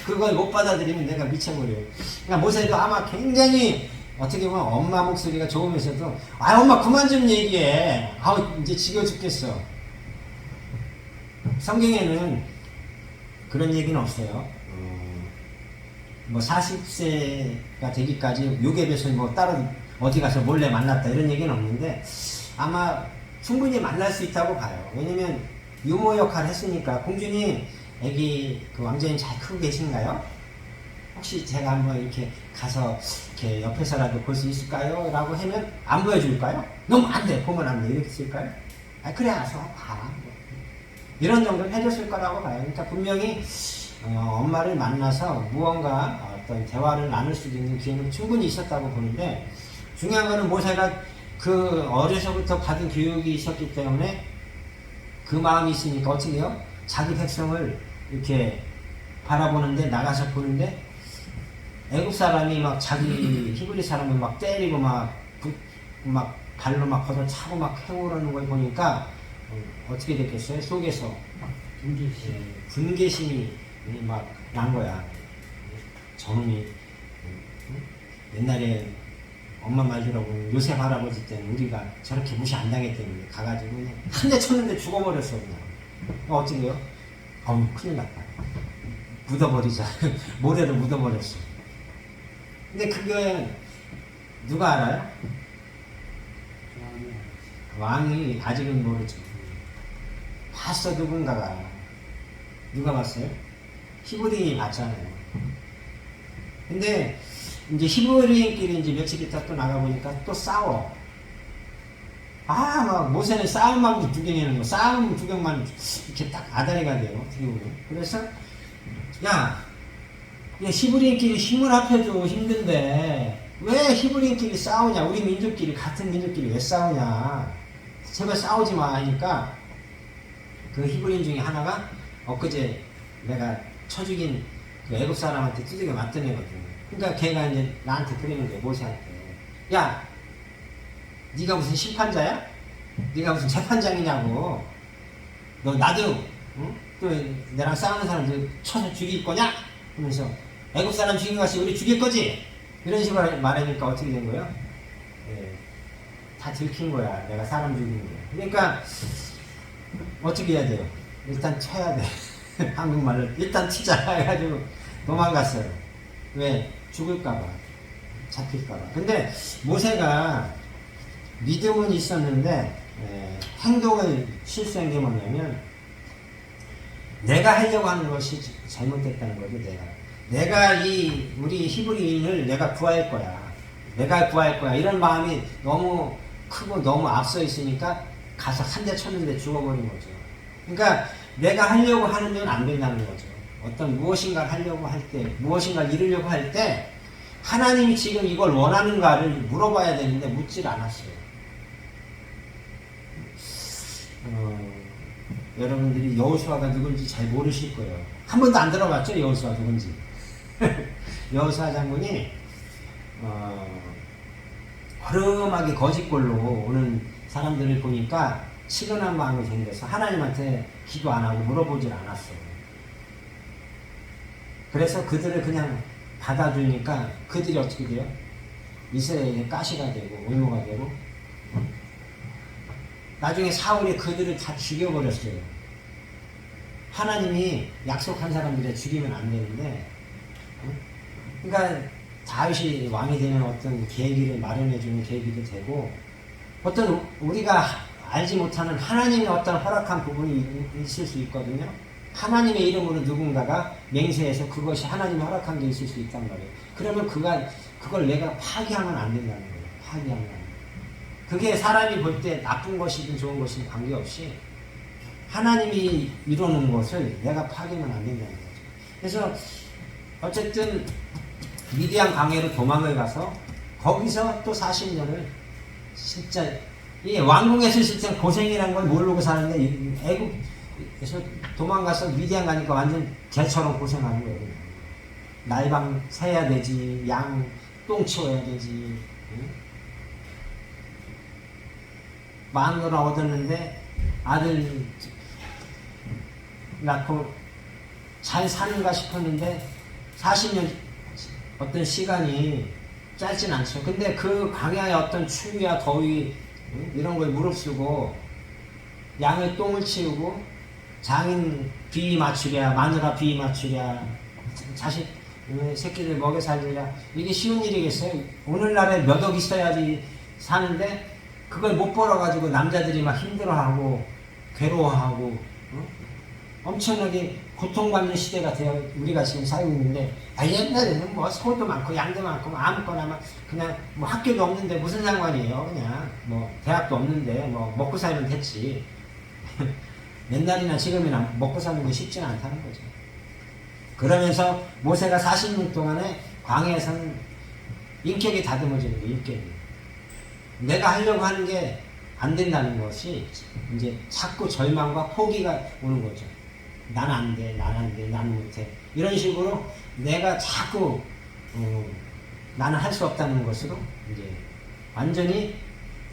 그걸 못 받아들이면 내가 미쳐버려요. 그러니까 모세도 아마 굉장히 어떻게 보면 엄마 목소리가 좋으면서도 엄마 그만 좀 얘기해. 이제 지겨워 죽겠어. 성경에는 그런 얘기는 없어요. 40세가 되기까지 요괴別뭐 따로 어디 가서 몰래 만났다 이런 얘기는 없는데 아마 충분히 만날 수 있다고 봐요. 왜냐면 유모 역할을 했으니까. 공주님 애기 그 왕자님 잘 크고 계신가요? 혹시 제가 한번 이렇게 가서 이렇게 옆에서라도 볼 수 있을까요? 라고 하면 안 보여줄까요? 너무 안 돼. 보면 안 돼. 이렇게 쓸까요? 그래 와서 봐. 이런 정도는 해줬을 거라고 봐요. 그러니까 분명히 엄마를 만나서 무언가 어떤 대화를 나눌 수 있는 기회는 충분히 있었다고 보는데 중요한 거는 모세가 그 어려서부터 받은 교육이 있었기 때문에 그 마음이 있으니까 어떻게 해요? 자기 백성을 이렇게 바라보는데 나가서 보는데 애국 사람이 막 자기 히브리 사람을 막 때리고 막 발로 막 걷어차고 막 해오르는 걸 보니까 어떻게 됐겠어요? 속에서 분개심이 막 난 거야. 저놈이 옛날에 엄마 말 들어보면 요셉 할아버지 때는 우리가 저렇게 무시 안 당했다는데 가가지고 그냥 한 대 쳤는데 죽어버렸어 그냥. 어떻게 해요? 큰일 났다. 묻어버리자. 모래로 묻어버렸어. 근데 그게 누가 알아요? 왕이 아직은 모르죠. 봤어 누군가가. 누가 봤어요? 히브리인이 봤잖아요. 근데 이제 히브리인끼리 이제 며칠 있다 또 나가보니까 또 싸워. 막 모세는 싸움만 구경하는 거. 싸움 구경만 이렇게 딱 아다리가 돼요. 어떻게 보면. 그래서 야 히브리인끼리 힘을 합해도 힘든데 왜 히브리인끼리 싸우냐. 우리 민족끼리 같은 민족끼리 왜 싸우냐. 제발 싸우지 마 하니까 그 히브리인 중에 하나가 엊그제 내가 쳐 죽인 그 애국 사람한테 두들겨 맞던 애거든. 그러니까 걔가 이제 나한테 그러는 거야. 모세한테. 야 네가 무슨 심판자야? 네가 무슨 재판장이냐고. 너 나도 또 나랑 싸우는 사람들 쳐서 죽일 거냐? 그러면서 애국 사람 죽인 것이 우리 죽일 거지? 이런 식으로 말하니까 어떻게 된 거예요? 다 들킨 거야. 내가 사람 죽인 거야. 그러니까 어떻게 해야 돼요? 일단 쳐야 돼. 한국말로 일단 튀자 해가지고 도망갔어요. 왜? 죽을까봐. 잡힐까봐. 근데 모세가 믿음은 있었는데 행동을 실수한 게 뭐냐면 내가 하려고 하는 것이 잘못됐다는 거죠. 내가 우리 히브리인을 내가 구할 거야. 내가 구할 거야. 이런 마음이 너무 크고 너무 앞서 있으니까 가서 한 대 쳤는데 죽어버린 거죠. 그러니까 내가 하려고 하는 건 안 된다는 거죠. 어떤 무엇인가를 하려고 할 때, 무엇인가를 이루려고 할 때 하나님이 지금 이걸 원하는가를 물어봐야 되는데 묻질 않았어요. 여러분들이 여호수아가 누군지 잘 모르실 거예요. 한 번도 안 들어봤죠? 여호수아 누군지. 여호수아 장군이 허름하게 거짓골로 오는 사람들을 보니까 치근한 마음이 생겨서 하나님한테 기도 안 하고 물어보질 않았어요. 그래서 그들을 그냥 받아주니까 그들이 어떻게 돼요? 이스라엘의 가시가 되고 올무가 되고 나중에 사울이 그들을 다 죽여버렸어요. 하나님이 약속한 사람들을 죽이면 안 되는데 그러니까 다윗이 왕이 되는 어떤 계기를 마련해주는 계기도 되고 어떤 우리가 알지 못하는 하나님의 어떤 허락한 부분이 있을 수 있거든요. 하나님의 이름으로 누군가가 맹세해서 그것이 하나님이 허락한 게 있을 수 있단 말이에요. 그러면 그걸 내가 파기하면 안 된다는 거예요. 파기하면 안 돼요. 그게 사람이 볼 때 나쁜 것이든 좋은 것이든 관계없이 하나님이 이루는 것을 내가 파기하면 안 된다는 거죠. 그래서 어쨌든 미디안 광야로 도망을 가서 거기서 또 40년을 진짜 이 왕궁에서 있을 때 고생이라는 걸 모르고 사는데 애국에서 도망가서 미디안 가니까 완전 개처럼 고생하는 거예요. 날밤 새야 되지, 양 똥 치워야 되지, 응? 마누라 얻었는데 아들 낳고 잘 사는가 싶었는데 40년 어떤 시간이 짧진 않죠. 근데 그 광야의 어떤 추위와 더위 이런 걸 무릅쓰고 양의 똥을 치우고 장인 비위 맞추랴, 마누라 비위 맞추랴, 자식 새끼들 먹여 살리랴, 이게 쉬운 일이겠어요? 오늘날에 몇 억 있어야지 사는데 그걸 못 벌어가지고 남자들이 막 힘들어하고 괴로워하고 엄청나게 고통받는 시대가 되어 우리가 지금 살고 있는데, 옛날에는 뭐 소도 많고 양도 많고 뭐 아무거나 막 그냥 뭐 학교도 없는데 무슨 상관이에요. 그냥 뭐 대학도 없는데 뭐 먹고 살면 됐지. 옛날이나 지금이나 먹고 사는 게 쉽지는 않다는 거죠. 그러면서 모세가 40년 동안에 광야에서는 인격이 다듬어지는 거예요. 인격이. 내가 하려고 하는 게 안 된다는 것이 이제 자꾸 절망과 포기가 오는 거죠. 난 안 돼, 난 안 돼, 난 못해. 이런 식으로 내가 자꾸 나는 할 수 없다는 것으로 이제 완전히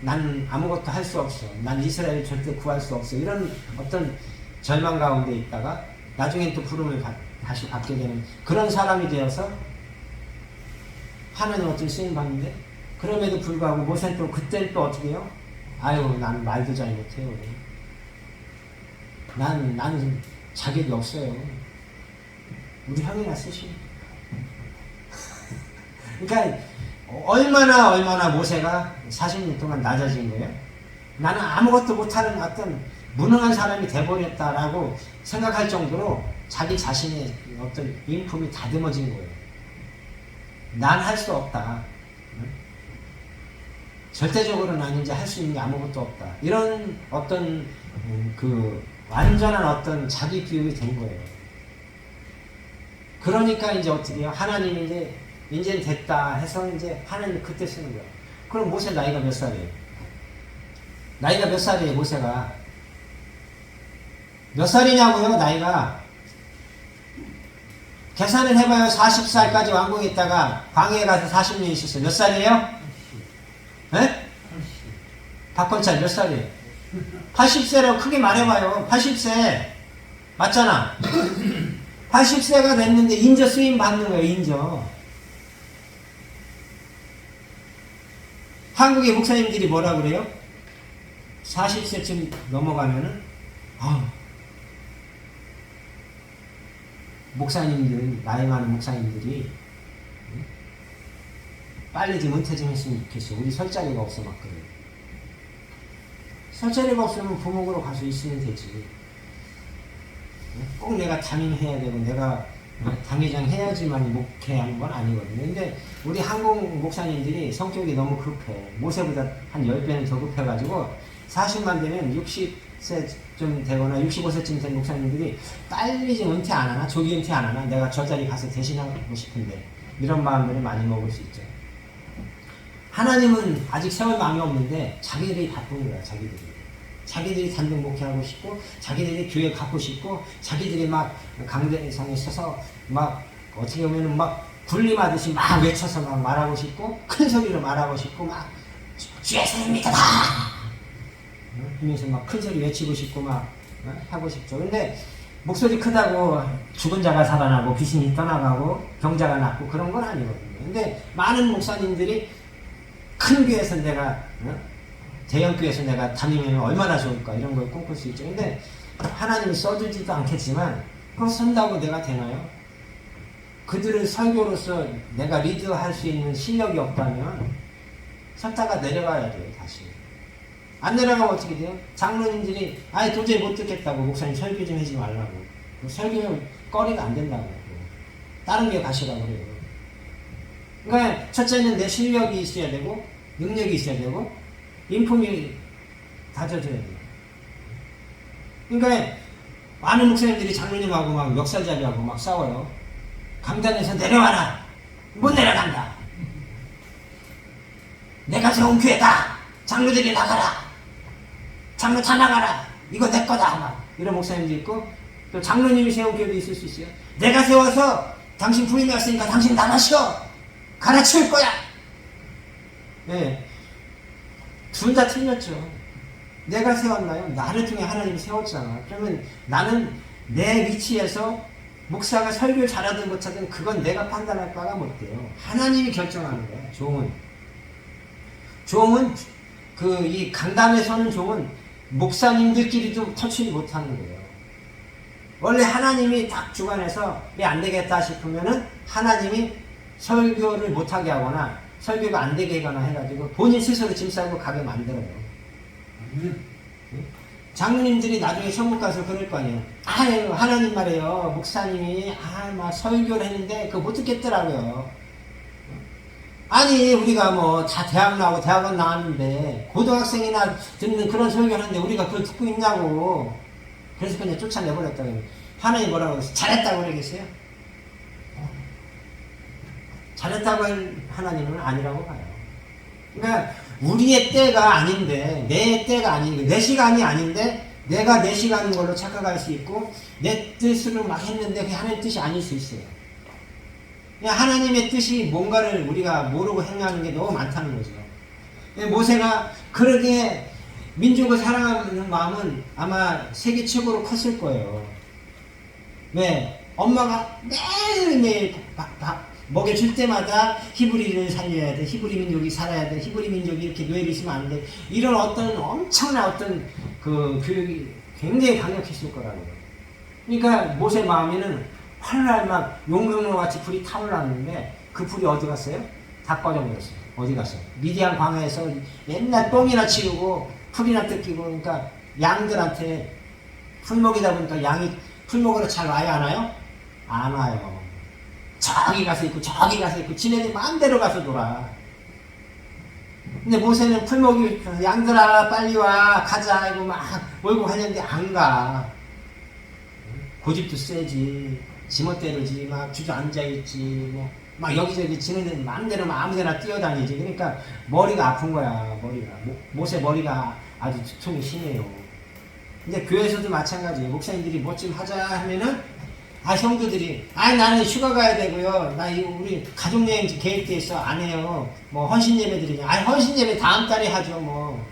난 아무것도 할 수 없어. 난 이스라엘 절대 구할 수 없어. 이런 어떤 절망 가운데 있다가 나중엔 또 부름을 다시 받게 되는 그런 사람이 되어서 하나님 어떤 쓰임 받는데, 그럼에도 불구하고 모세는 또 그때는 또 어떻게 해요? 아유, 나는 말도 잘 못해요. 나는 자격이 없어요. 우리 형이나 쓰시. 그러니까 얼마나 모세가 40년 동안 낮아진 거예요. 나는 아무것도 못하는 어떤 무능한 사람이 돼버렸다라고 생각할 정도로 자기 자신의 어떤 인품이 다듬어진 거예요. 난 할 수 없다. 절대적으로 난 이제 할 수 있는 게 아무것도 없다. 이런 어떤 그 완전한 어떤 자기 비움이 된 거예요. 그러니까 이제 어떻게 해요? 하나님이 이제 됐다 해서 이제 하나님 그때 쓰는 거예요. 그럼 모세 나이가 몇 살이에요? 나이가 몇 살이에요, 모세가? 몇 살이냐고요, 나이가? 계산을 해봐요. 40살까지 왕궁에 있다가 광야에 가서 40년 있었어요. 몇 살이에요? 네? 박건철 몇 살이에요? 80세라고 크게 말해봐요. 80세. 맞잖아. 80세가 됐는데 인저 쓰임 받는 거예요. 인저. 한국의 목사님들이 뭐라 그래요? 40세쯤 넘어가면은 목사님들, 나이 많은 목사님들이 빨리 좀 은퇴 좀 했으면 좋겠어. 우리 설 자리가 없어 막 그래. 설 자리가 없으면 부목으로 가서 있으면 되지. 꼭 내가 담임해야 되고 내가 당회장 해야지만 목회하는 건 아니거든요. 근데 우리 한국 목사님들이 성격이 너무 급해. 모세보다 한 10배는 더 급해가지고 40만 되면 60세쯤 되거나 65세쯤 된 목사님들이 빨리 좀 은퇴 안 하나? 조기 은퇴 안 하나? 내가 저 자리 가서 대신하고 싶은데, 이런 마음들을 많이 먹을 수 있죠. 하나님은 아직 세월 마음이 없는데 자기들이 바쁜 거야. 자기들이 단독 목회하고 싶고, 자기들이 교회 갖고 싶고, 자기들이 막 강대상에 서서 막 어떻게 보면 막 군림하듯이 막 외쳐서 막 말하고 싶고, 큰 소리로 말하고 싶고, 막 주의 손입니다 하면서 막 큰 소리 외치고 싶고 막 하고 싶죠. 근데 목소리 크다고 죽은 자가 살아나고 귀신이 떠나가고 병자가 낫고 그런 건 아니거든요. 근데 많은 목사님들이 큰 교회에서 내가 대형 교회에서 내가 담임하면 얼마나 좋을까 이런 걸 꿈꿀 수 있죠. 근데 하나님이 써주지도 않겠지만 그거 쓴다고 내가 되나요? 그들을 설교로서 내가 리드할 수 있는 실력이 없다면 섰다가 내려가야 돼요. 다시 안 내려가면 어떻게 돼요? 장로님들이 도저히 못 듣겠다고 목사님 설교 좀 하지 말라고 설교 거리가 안 된다고. 다른 게 가시라고 그래요. 그러니까 첫째는 내 실력이 있어야 되고 능력이 있어야 되고 인품이 다져져야 돼요. 그러니까 많은 목사님들이 장로님하고 막 멱살잡이하고 막 싸워요. 강단에서 내려와라. 못 내려간다. 내가 세운 교회다. 장로들이 나가라. 장로 다 나가라. 이거 내 거다. 막 이런 목사님도 있고 또 장로님이 세운 교회도 있을 수 있어요. 내가 세워서 당신 부임이 왔으니까 당신 나가시오. 가르칠 거야. 네. 둘 다 틀렸죠. 내가 세웠나요? 나를 통해 하나님이 세웠잖아. 그러면 나는 내 위치에서 목사가 설교를 잘하든 못하든 그건 내가 판단할 바가 못 돼요. 하나님이 결정하는 거야. 종은 이 강단에 서는 종은 목사님들끼리도 터치를 못하는 거예요. 원래 하나님이 딱 주관해서 안 되겠다 싶으면은 하나님이 설교를 못하게 하거나 설교가 안 되게 하거나 해가지고 본인 스스로 짐 싸고 가게 만들어요. 장로님들이 나중에 천국 가서 그럴 거 아니에요. 아유, 하나님 말이에요. 목사님이 막 설교를 했는데 그거 못 듣겠더라고요. 아니, 우리가 뭐 다 대학 나오고 대학원 나왔는데 고등학생이나 듣는 그런 설교를 하는데 우리가 그걸 듣고 있냐고. 그래서 그냥 쫓아내버렸다고. 하나님 뭐라고 그랬어요? 잘했다고 그러겠어요? 잘했다고 할 하나님은 아니라고 봐요. 그러니까 우리의 때가 아닌데, 내 때가 아닌데, 내 시간이 아닌데 내가 내 시간인 걸로 착각할 수 있고 내 뜻으로 막 했는데 그게 하나님의 뜻이 아닐 수 있어요. 그냥 하나님의 뜻이 뭔가를 우리가 모르고 행하는 게 너무 많다는 거죠. 모세가 그러게 민족을 사랑하는 마음은 아마 세계 최고로 컸을 거예요. 왜? 엄마가 매일매일 먹여줄 때마다 히브리를 살려야 돼. 히브리 민족이 살아야 돼. 히브리 민족이 이렇게 노예로 있으면 안 돼. 이런 어떤 엄청난 어떤 그 교육이 굉장히 강력했을 거라고요. 그러니까 모세 마음에는 활날 막 용광로 같이 불이 타올랐는데 그 불이 어디 갔어요? 다 꺼져버렸어요. 어디 갔어요? 미디안 광야에서 맨날 똥이나 치우고 풀이나 뜯기고 그러니까 양들한테 풀먹이다 보니까 양이 풀먹으러 잘 와요 안 와요? 안 와요. 저기 가서 있고 저기 가서 있고 지네들 마음대로 가서 놀아. 근데 모세는 풀먹이 양들아 빨리 와 가자 이거 막 몰고 가려는데 안 가. 고집도 세지 지멋대로지 막 주저앉아있지 뭐 막 여기저기 지네들 마음대로 막 아무데나 뛰어다니지. 그러니까 머리가 아픈 거야. 머리가 모세 머리가 아주 두통이 심해요. 근데 교회에서도 마찬가지예요. 목사님들이 뭐 좀 하자 하면은 성도들이 나는 휴가 가야 되고요. 나 우리 가족여행 계획돼 있어. 안 해요. 뭐 헌신 예배 드리냐. 헌신 예배 다음 달에 하죠. 뭐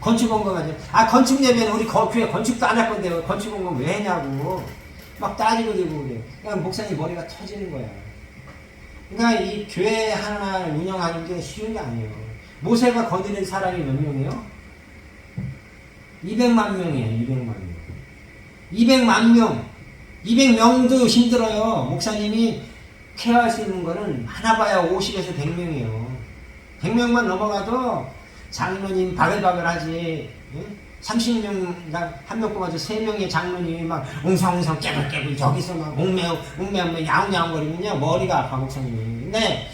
건축 원금 하죠. 건축 예배는 우리 교회 건축도 안 할 건데 건축 원금 왜 했냐고 막 따지고 들고 그래요. 그러니까 목사님 머리가 터지는 거야. 그러니까 이 교회 하나를 운영하는 게 쉬운 게 아니에요. 모세가 거느린 사람이 몇 명이에요? 200만 명이에요. 200만 명. 200만 명. 200명도 힘들어요. 목사님이 케어할 수 있는 거는 하나봐야 50에서 100명이에요. 100명만 넘어가도 장로님 바글바글 하지. 30명당 한 명 뽑아서 3명의 장로님이 막 웅성웅성 깨불깨불 저기서 막 웅매웅 야웅야웅 거리면요. 머리가 아파 목사님이. 근데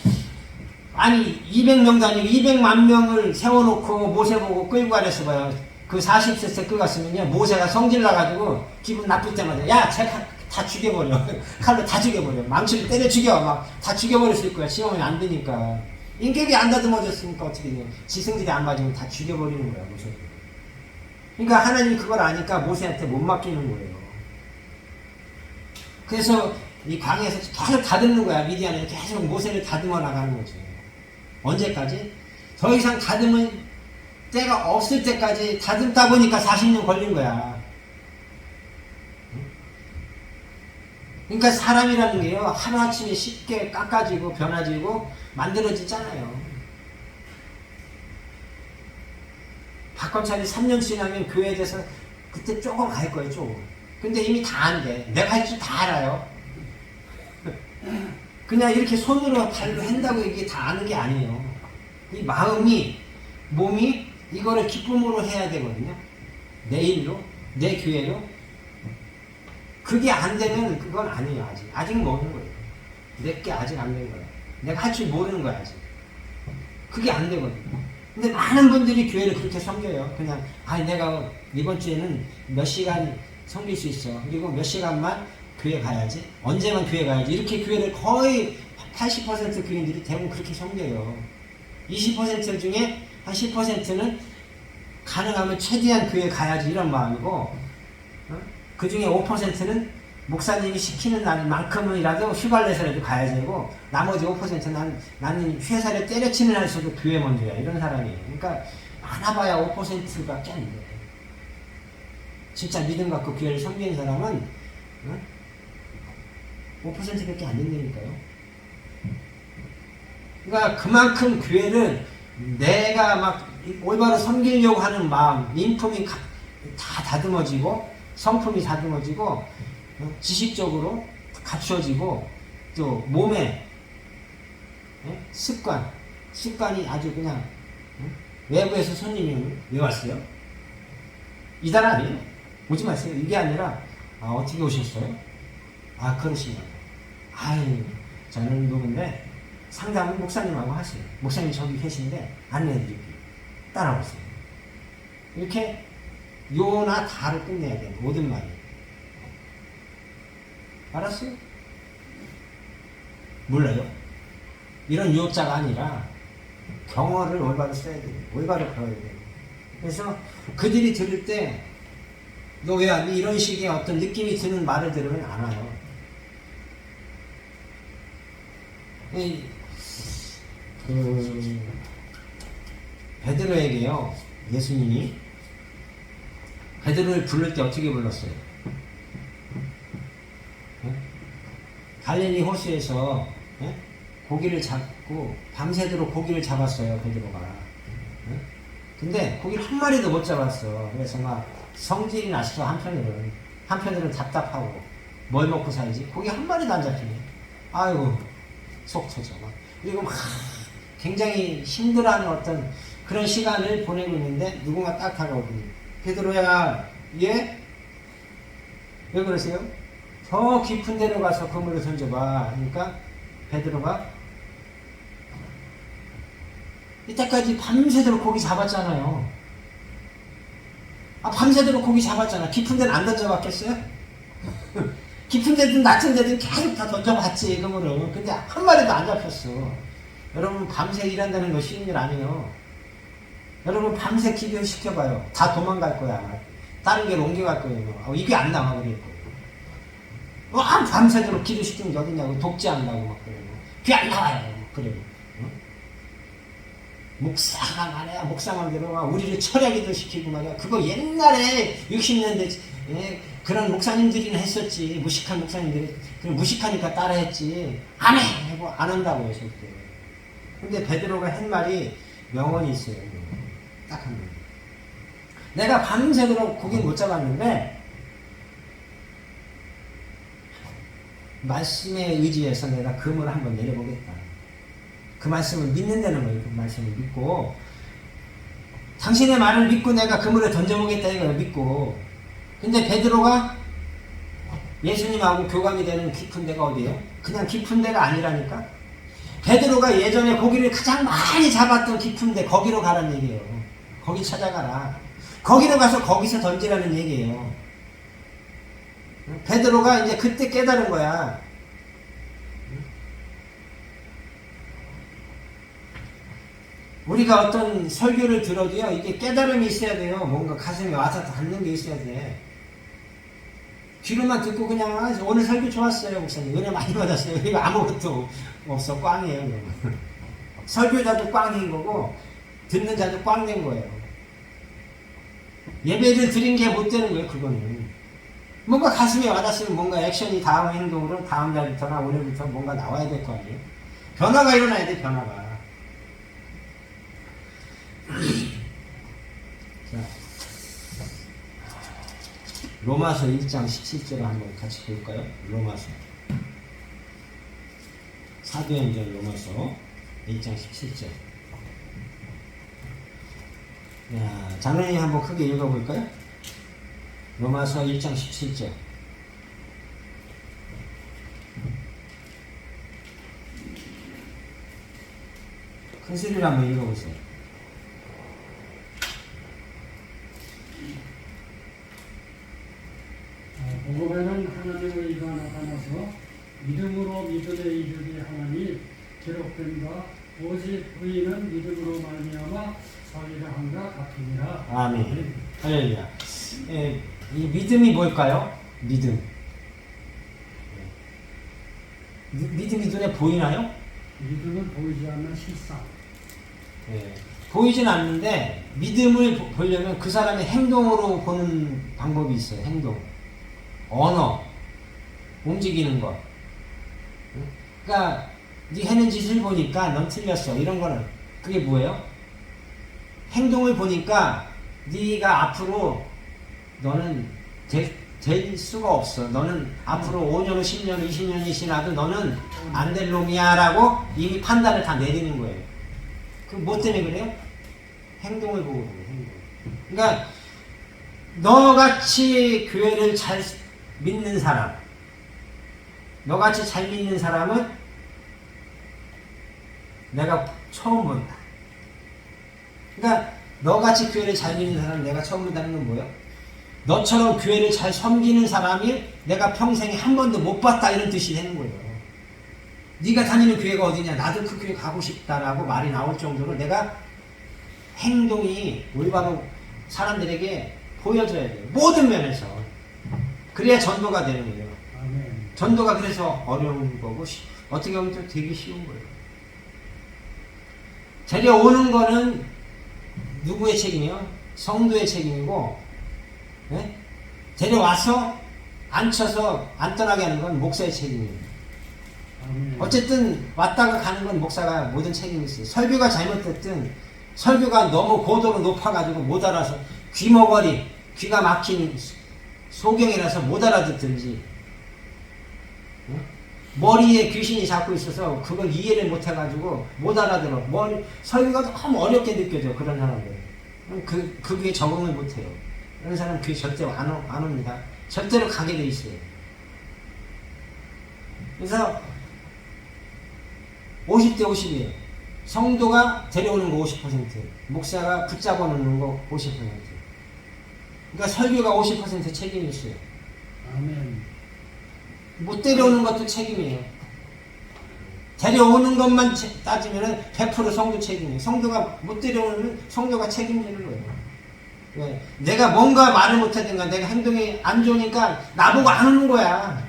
200명도 아니고 200만 명을 세워놓고 모세 보고 끌고 가랬어 봐요. 그 40세 끌고 갔으면요. 모세가 성질 나가지고 기분 나쁠 때마다 야 제가 다 죽여버려. 칼로 다 죽여버려. 망치를 때려 죽여. 막 다 죽여버렸을 거야. 시험이 안 되니까. 인격이 안 다듬어졌으니까 어떻게 돼요? 지성질이 안 맞으면 다 죽여버리는 거야. 모세. 그러니까 하나님이 그걸 아니까 모세한테 못 맡기는 거예요. 그래서 이 광야에서 계속 다듬는 거야. 미디안에 계속 모세를 다듬어 나가는 거죠. 언제까지? 더 이상 다듬은 때가 없을 때까지 다듬다 보니까 40년 걸린 거야. 그러니까 사람이라는 게요, 하루아침에 쉽게 깎아지고 변화지고 만들어지잖아요. 박건찬이 3년 지나면 교회에 대해서 그때 조금 알 거예요, 조금. 근데 이미 다 안 돼. 내가 할 줄 다 알아요. 그냥 이렇게 손으로 발로 한다고 이게 다 아는 게 아니에요. 이 마음이, 몸이 이거를 기쁨으로 해야 되거든요. 내 일로, 내 교회로. 그게 안 되면 그건 아니에요. 아직 모르는 거예요. 내게 아직 안 된 거야. 내가 할 줄 모르는 거야 아직. 그게 안 되거든요. 근데 많은 분들이 교회를 그렇게 섬겨요. 그냥 내가 이번 주에는 몇 시간 섬길 수 있어. 그리고 몇 시간만 교회 가야지. 언제만 교회 가야지. 이렇게 교회를 거의 80% 교인들이 대부분 그렇게 섬겨요. 20% 중에 한 10%는 가능하면 최대한 교회 가야지 이런 마음이고, 그 중에 5%는 목사님이 시키는 날만큼이라도 휴가를 내서라도 가야 되고, 나머지 5%는 나는 회사를 때려치는 할수도 교회 먼저야 이런 사람이에요. 그러니까 많아봐야 5%밖에 안 돼. 진짜 믿음 갖고 교회를 섬기는 사람은 5%밖에 안 된다니까요. 그러니까 그만큼 교회를 내가 막 올바로 섬기려고 하는 마음, 인품이 다 다듬어지고, 성품이 다듬어지고, 지식적으로 갖춰지고, 또 몸에 습관이 아주 그냥, 외부에서 손님이 왜 왔어요? 이달 아니에요? 오지 마세요. 이게 아니라 어떻게 오셨어요? 그러시냐고. 저는 누군데 상담은 목사님하고 하세요. 목사님 저기 계신데 안내해드릴게요. 따라오세요. 이렇게 요나 다를 끝내야 돼요. 모든 말이. 알았어요? 몰라요? 이런 유혹자가 아니라 경어를 올바로 써야 돼요. 올바로 배워야 돼요. 그래서 그들이 들을 때 너 왜 안 돼? 이런 식의 어떤 느낌이 드는 말을 들으면 안 와요. 베드로에게요, 예수님이 베드로를 부를 때 어떻게 불렀어요? 갈릴리 호수에서 고기를 잡고 밤새도록 고기를 잡았어요, 베드로가. 근데 고기를 한 마리도 못 잡았어. 그래서 막 성질이 났어. 한편으로는 답답하고 뭘 먹고 살지? 고기 한 마리도 안 잡히네. 아이고 속 터져. 그리고 막 굉장히 힘들어하는 어떤 그런 시간을 보내고 있는데 누군가 딱 다가오더니, 베드로야, 예? 왜 그러세요? 더 깊은 데로 가서 그물을 던져봐. 그러니까 베드로가 이때까지 밤새도록 고기 잡았잖아요. 밤새도록 고기 잡았잖아. 깊은 데는 안 던져봤겠어요? 깊은 데든 낮은 데든 계속 다 던져봤지, 그물을. 근데 한 마리도 안 잡혔어. 여러분, 밤새 일한다는 거 쉬운 일 아니에요. 여러분, 밤새 기도를 시켜봐요. 다 도망갈 거야. 다른 데로 옮겨갈 거예요. 입이 안 나와, 그럴 거예요. 밤새도록 기도시키는 게 어디냐고, 독재한다고 막 그러고. 귀 안 나와요. 그래요. 목사가 말이야, 목사만대로 우리를 철야기도 시키고 말이야. 그거 옛날에 60년대 그런 목사님들이나 했었지. 무식한 목사님들이. 무식하니까 따라했지. 안 해! 하고 안 한다고요, 절대. 근데 베드로가 한 말이 명언이 있어요. 딱 한 번. 내가 밤새도록 고기를 못 잡았는데 말씀에 의지해서 내가 그물을 한번 내려보겠다. 그 말씀을 믿는다는 거예요. 그 말씀을 믿고, 당신의 말을 믿고 내가 그물에 던져보겠다 이걸 믿고. 근데 베드로가 예수님하고 교감이 되는 깊은 데가 어디예요? 그냥 깊은 데가 아니라니까. 베드로가 예전에 고기를 가장 많이 잡았던 깊은 데, 거기로 가라는 얘기예요. 거기 찾아가라. 거기로 가서 거기서 던지라는 얘기예요. 베드로가 이제 그때 깨달은 거야. 우리가 어떤 설교를 들어도요, 이게 깨달음이 있어야 돼요. 뭔가 가슴에 와서 닿는 게 있어야 돼. 귀로만 듣고 그냥 오늘 설교 좋았어요, 목사님. 은혜 많이 받았어요. 이거 아무것도 없어. 꽝이에요. 그러면. 설교자도 꽝인 거고 듣는 자도 꽝된 거예요. 예배를 드린 게 못 되는 거예요. 그거는. 뭔가 가슴에 와닿으면 뭔가 액션이 다음 행동으로 다음 달부터나 오늘부터 뭔가 나와야 될 거 아니에요. 변화가 일어나야 돼. 변화가. 자, 로마서 1장 17절을 한번 같이 볼까요? 로마서 사도행전 로마서 1장 17절. 장로님 한번 크게 읽어볼까요? 로마서 1장 17절. 큰 소리로 한번 읽어보세요. 복음에는 하나님의 의가 나타나서 믿음으로 믿음의 이르게 하나니 기록된 바 오직 의인은 믿음으로 말미암아 살리라 한가 같으니라. 아멘. 할렐루야. 이 믿음이 뭘까요? 믿음. 믿음이 눈에 보이나요? 믿음은 보이지 않는 실상. 보이진 않는데 믿음을 보려면 그 사람의 행동으로 보는 방법이 있어요. 행동, 언어, 움직이는 것. 그러니까 네 하는 짓을 보니까 넌 틀렸어. 이런 거는 그게 뭐예요? 행동을 보니까 네가 앞으로 너는 될 수가 없어. 너는 앞으로 5년, 10년, 20년이 지나도 너는 안 될 놈이야 라고 이미 판단을 다 내리는 거예요. 그 뭐 때문에 그래요? 행동을 보고 그래요. 행동. 그러니까 너같이 교회를 잘 믿는 사람, 너같이 잘 믿는 사람은 내가 처음 본다. 그러니까 너같이 교회를 잘 믿는 사람은 내가 처음 본다는 건 뭐예요? 너처럼 교회를 잘 섬기는 사람이 내가 평생에 한 번도 못 봤다 이런 뜻이 되는 거예요. 네가 다니는 교회가 어디냐? 나도 그 교회 가고 싶다라고 말이 나올 정도로 내가 행동이 올바로 사람들에게 보여줘야 돼요. 모든 면에서. 그래야 전도가 되는 거예요. 아멘. 전도가 그래서 어려운 거고 어떻게 보면 또 되게 쉬운 거예요. 데려오는 거는 누구의 책임이요? 성도의 책임이고, 네? 데려와서 앉혀서 안 떠나게 하는 건 목사의 책임이에요. 아멘. 어쨌든 왔다가 가는 건 목사가 모든 책임이 있어요. 설교가 잘못됐든 설교가 너무 고도로 높아가지고 못 알아서 귀머거리, 귀가 막힌 소경이라서 못 알아듣든지, 머리에 귀신이 잡고 있어서 그걸 이해를 못 해가지고 못 알아들어. 설교가 너무 어렵게 느껴져. 그런 사람들. 그 귀에 적응을 못 해요. 그런 사람 귀에 절대 안 옵니다. 절대로 가게 돼 있어요. 그래서 50대 50이에요. 성도가 데려오는 거 50%, 목사가 붙잡아 놓는 거 50%. 그러니까 설교가 50% 책임이 있어요. 아멘. 못 데려오는 것도 책임이에요. 데려오는 것만 따지면 100% 성도 책임이에요. 성도가 못 데려오면 성도가 책임지는 거예요. 왜? 내가 뭔가 말을 못하든가 내가 행동이 안 좋으니까 나보고 안 오는 거야.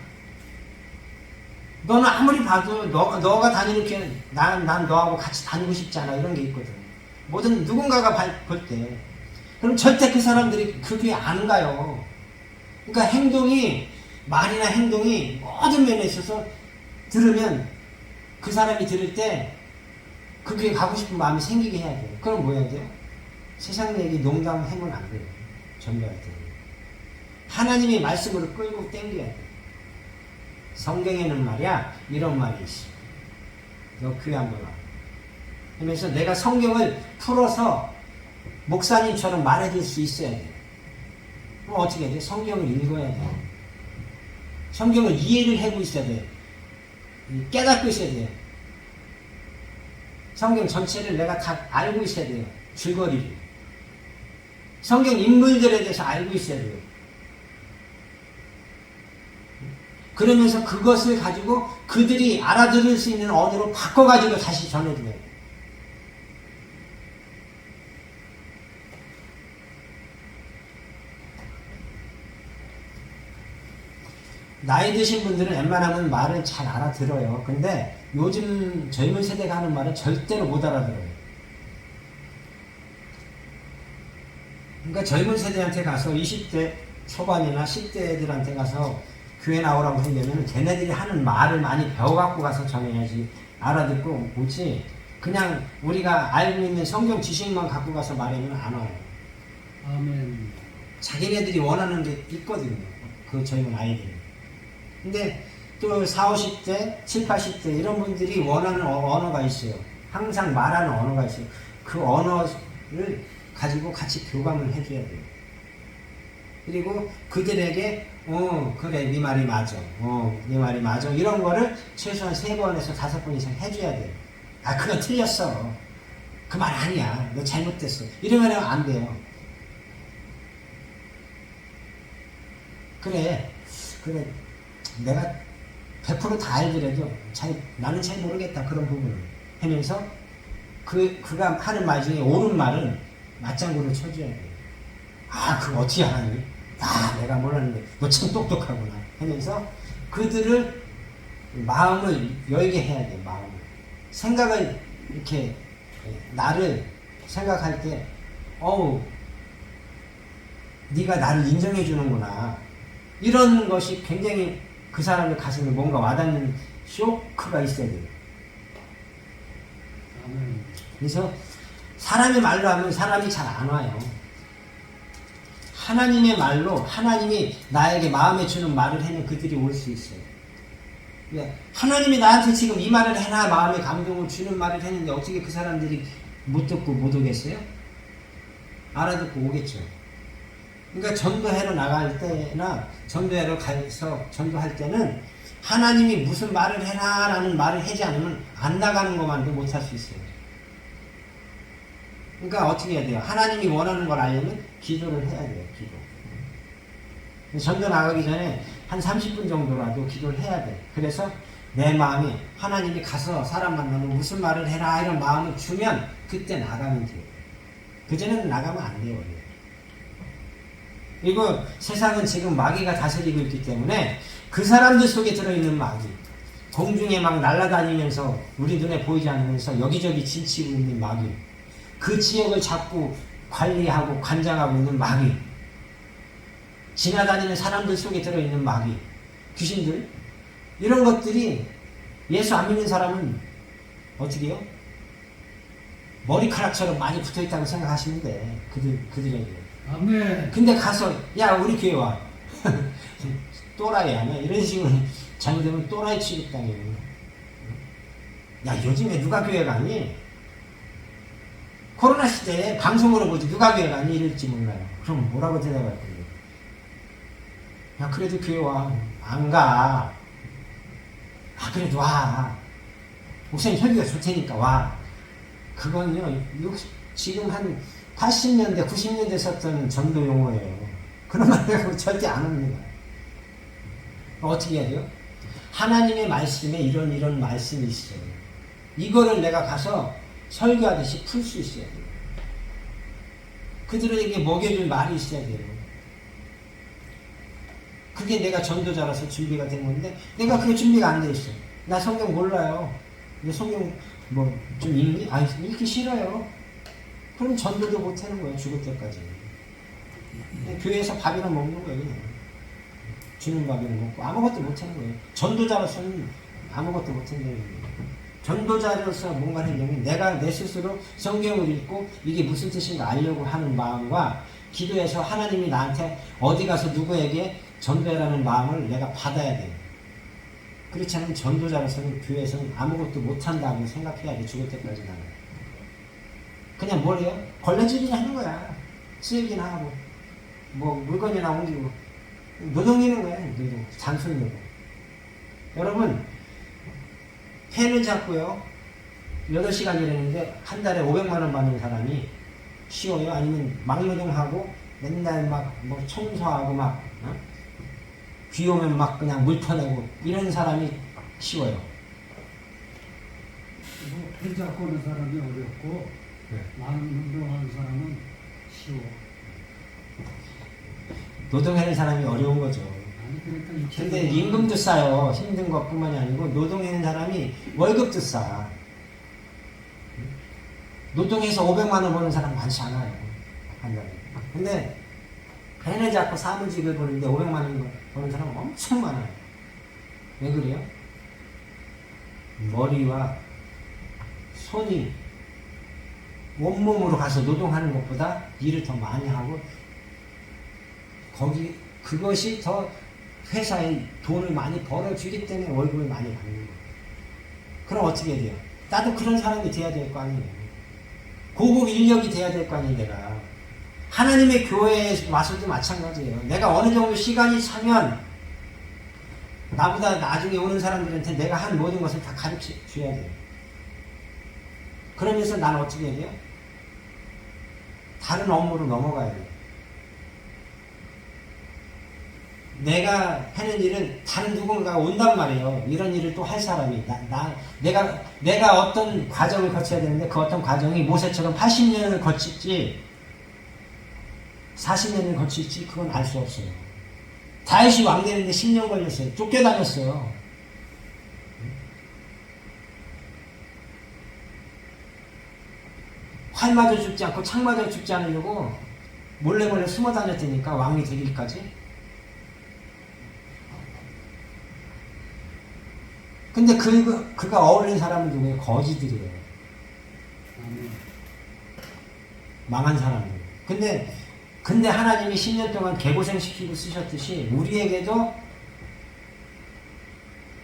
너는 아무리 봐도 너가 다니는 교회 난 너하고 같이 다니고 싶지 않아. 이런 게 있거든. 모든 누군가가 볼 때. 그럼 절대 그 사람들이 그 교회 안 가요. 그러니까 말이나 행동이 모든 면에 있어서 들으면 그 사람이 들을 때 그 교회 가고 싶은 마음이 생기게 해야 돼요. 그럼 뭐 해야 돼요? 세상 얘기 농담하면 안 돼요. 전도할 때. 하나님의 말씀으로 끌고 땡겨야 돼요. 성경에는 말이야 이런 말이 있어. 너 교회 한번 와. 하면서 내가 성경을 풀어서 목사님처럼 말해줄 수 있어야 돼요. 그럼 어떻게 해야 돼요? 성경을 읽어야 돼요. 성경을 이해를 하고 있어야 돼요. 깨닫고 있어야 돼요. 성경 전체를 내가 다 알고 있어야 돼요. 줄거리를. 성경 인물들에 대해서 알고 있어야 돼요. 그러면서 그것을 가지고 그들이 알아들을 수 있는 언어로 바꿔가지고 다시 전해줘야 돼요. 나이 드신 분들은 웬만하면 말을 잘 알아들어요. 근데 요즘 젊은 세대가 하는 말은 절대로 못 알아들어요. 그러니까 젊은 세대한테 가서 20대 초반이나 10대 애들한테 가서 교회 나오라고 하려면 걔네들이 하는 말을 많이 배워갖고 가서 전해야지 알아듣고 오지. 그냥 우리가 알고 있는 성경 지식만 갖고 가서 말하면 안 와요. 아멘. 자기네들이 원하는 게 있거든요. 그 젊은 아이들이. 근데 또 40, 50대, 70, 80대 이런 분들이 원하는 언어가 있어요. 항상 말하는 언어가 있어요. 그 언어를 가지고 같이 교감을 해줘야 돼요. 그리고 그들에게 그래 네 말이 맞아. 네 말이 맞아. 이런 거를 최소한 3번에서 5번 이상 해줘야 돼요. 그건 틀렸어. 그 말 아니야. 너 잘못됐어. 이러면 안 돼요. 그래. 내가 100%다 알더라도 나는 잘 모르겠다. 그런 부분을 하면서 그가 하는 말 중에 옳은 말은 맞장구를 쳐줘야 돼. 아, 그거 어떻게 하니? 아, 내가 몰랐는데 너 참 똑똑하구나 하면서 그들을 마음을 열게 해야 돼. 마음을. 생각을 이렇게 나를 생각할 때 네가 나를 인정해 주는구나. 이런 것이 굉장히 그 사람의 가슴에 뭔가 와닿는 쇼크가 있어야 돼요. 아멘. 그래서 사람의 말로 하면 사람이 잘 안 와요. 하나님의 말로 하나님이 나에게 마음에 주는 말을 하면 그들이 올 수 있어요. 하나님이 나한테 지금 이 말을 해라 마음에 감동을 주는 말을 했는데 어떻게 그 사람들이 못 듣고 못 오겠어요? 알아듣고 오겠죠. 그러니까 전도회로 나갈 때나 전도회로 가서 전도할 때는 하나님이 무슨 말을 해라 라는 말을 하지 않으면 안 나가는 것만도 못할 수 있어요. 그러니까 어떻게 해야 돼요? 하나님이 원하는 걸 알려면 기도를 해야 돼요. 기도. 전도 나가기 전에 한 30분 정도라도 기도를 해야 돼. 그래서 내 마음이 하나님이 가서 사람 만나면 무슨 말을 해라 이런 마음을 주면 그때 나가면 돼요. 그전에는 나가면 안 돼요. 그리고 세상은 지금 마귀가 다스리고 있기 때문에 그 사람들 속에 들어있는 마귀, 공중에 막 날아다니면서 우리 눈에 보이지 않으면서 여기저기 진치고 있는 마귀, 그 지역을 자꾸 관리하고 관장하고 있는 마귀, 지나다니는 사람들 속에 들어있는 마귀, 귀신들, 이런 것들이 예수 안 믿는 사람은 어떻게 해요? 머리카락처럼 많이 붙어있다고 생각하시면 돼. 그들에게. 아멘. 근데 가서 야 우리 교회 와. 또라이 아니야? 이런 식으로 잘못되면 또라이 취급당해요. 야 요즘에 누가 교회 가니? 코로나 시대에 방송으로 보지 누가 교회 가니? 이럴지 몰라요. 그럼 뭐라고 대답할 거예요? 야 그래도 교회 와. 안 가. 아 그래도 와. 목사님 설교가 좋다니까 와. 그건요 지금 한 80년대 90년대 썼던 전도 용어예요. 그런 말 갖고 절대 안 합니다. 어떻게 해야 돼요? 하나님의 말씀에 이런 말씀이 있어요. 이거를 내가 가서 설교하듯이 풀 수 있어야 돼요. 그들에게 먹여줄 말이 있어야 돼요. 그게 내가 전도자라서 준비가 된 건데 내가 그게 준비가 안 돼 있어. 나 성경 몰라요. 근데 성경 뭐 좀 읽니? 아니 읽기 싫어요. 그럼 전도도 못 하는 거예요. 죽을 때까지. 교회에서 밥이나 먹는 거예요. 그냥. 주는 밥이나 먹고 아무것도 못 하는 거예요. 전도자로서는 아무것도 못 하는 거예요. 전도자로서 뭔가를 하려면 내가 내 스스로 성경을 읽고 이게 무슨 뜻인가 알려고 하는 마음과 기도해서 하나님이 나한테 어디 가서 누구에게 전도해라는 마음을 내가 받아야 돼요. 그렇지 않으면 전도자로서는 교회에서는 아무것도 못한다고 생각해야 돼. 죽을 때까지 나는. 그냥 뭘 해요? 걸레질이나 하는 거야. 쓰레기나 하고 뭐 물건이나 옮기고 노동이는 거야. 노동. 단순 노동. 여러분 펜을 잡고요 8시간 일했는데 한 달에 500만 원 받는 사람이 쉬워요? 아니면 막노동하고 맨날 막 뭐 청소하고 막 비 오면 막 그냥 물 퍼내고 이런 사람이 쉬워요? 펜 잡고 오는 사람이 어렵고 운동하는 사람은 쉬워. 노동하는 사람이 어려운 거죠. 아니 그러니까 근데 임금도 싸요. 힘든 것뿐만이 아니고 노동하는 사람이 월급도 싸. 노동해서 500만 원 버는 사람 많지 않아요. 한 달에. 근데 펜을 잡고 사무직을 보는데 500만 원 버는 사람 엄청 많아요. 왜 그래요? 머리와 손이 온몸으로 가서 노동하는 것보다 일을 더 많이 하고 그것이 더 회사에 돈을 많이 벌어주기 때문에 월급을 많이 받는 거예요. 그럼 어떻게 해야 돼요? 나도 그런 사람이 돼야 될 거 아니에요. 고급 인력이 돼야 될 거 아니에요. 내가 하나님의 교회에 와서도 마찬가지예요. 내가 어느 정도 시간이 차면 나보다 나중에 오는 사람들한테 내가 한 모든 것을 다 가르쳐 줘야 돼요. 그러면서 난 어떻게 해야 돼요? 다른 업무로 넘어가야 돼요. 내가 하는 일은 다른 누군가가 온단 말이에요. 이런 일을 또 할 사람이. 내가 어떤 과정을 거쳐야 되는데 그 어떤 과정이 모세처럼 80년을 거칠지 40년을 거칠지 그건 알 수 없어요. 다윗이 왕 되는데 10년 걸렸어요. 쫓겨다녔어요. 활 맞아 죽지 않고 창 맞아 죽지 않으려고 몰래 숨어 다녔다니까 왕이 되기까지. 근데 그가 어울린 사람은 누구예요? 거지들이에요. 망한 사람들. 근데 하나님이 10년 동안 개고생시키고 쓰셨듯이 우리에게도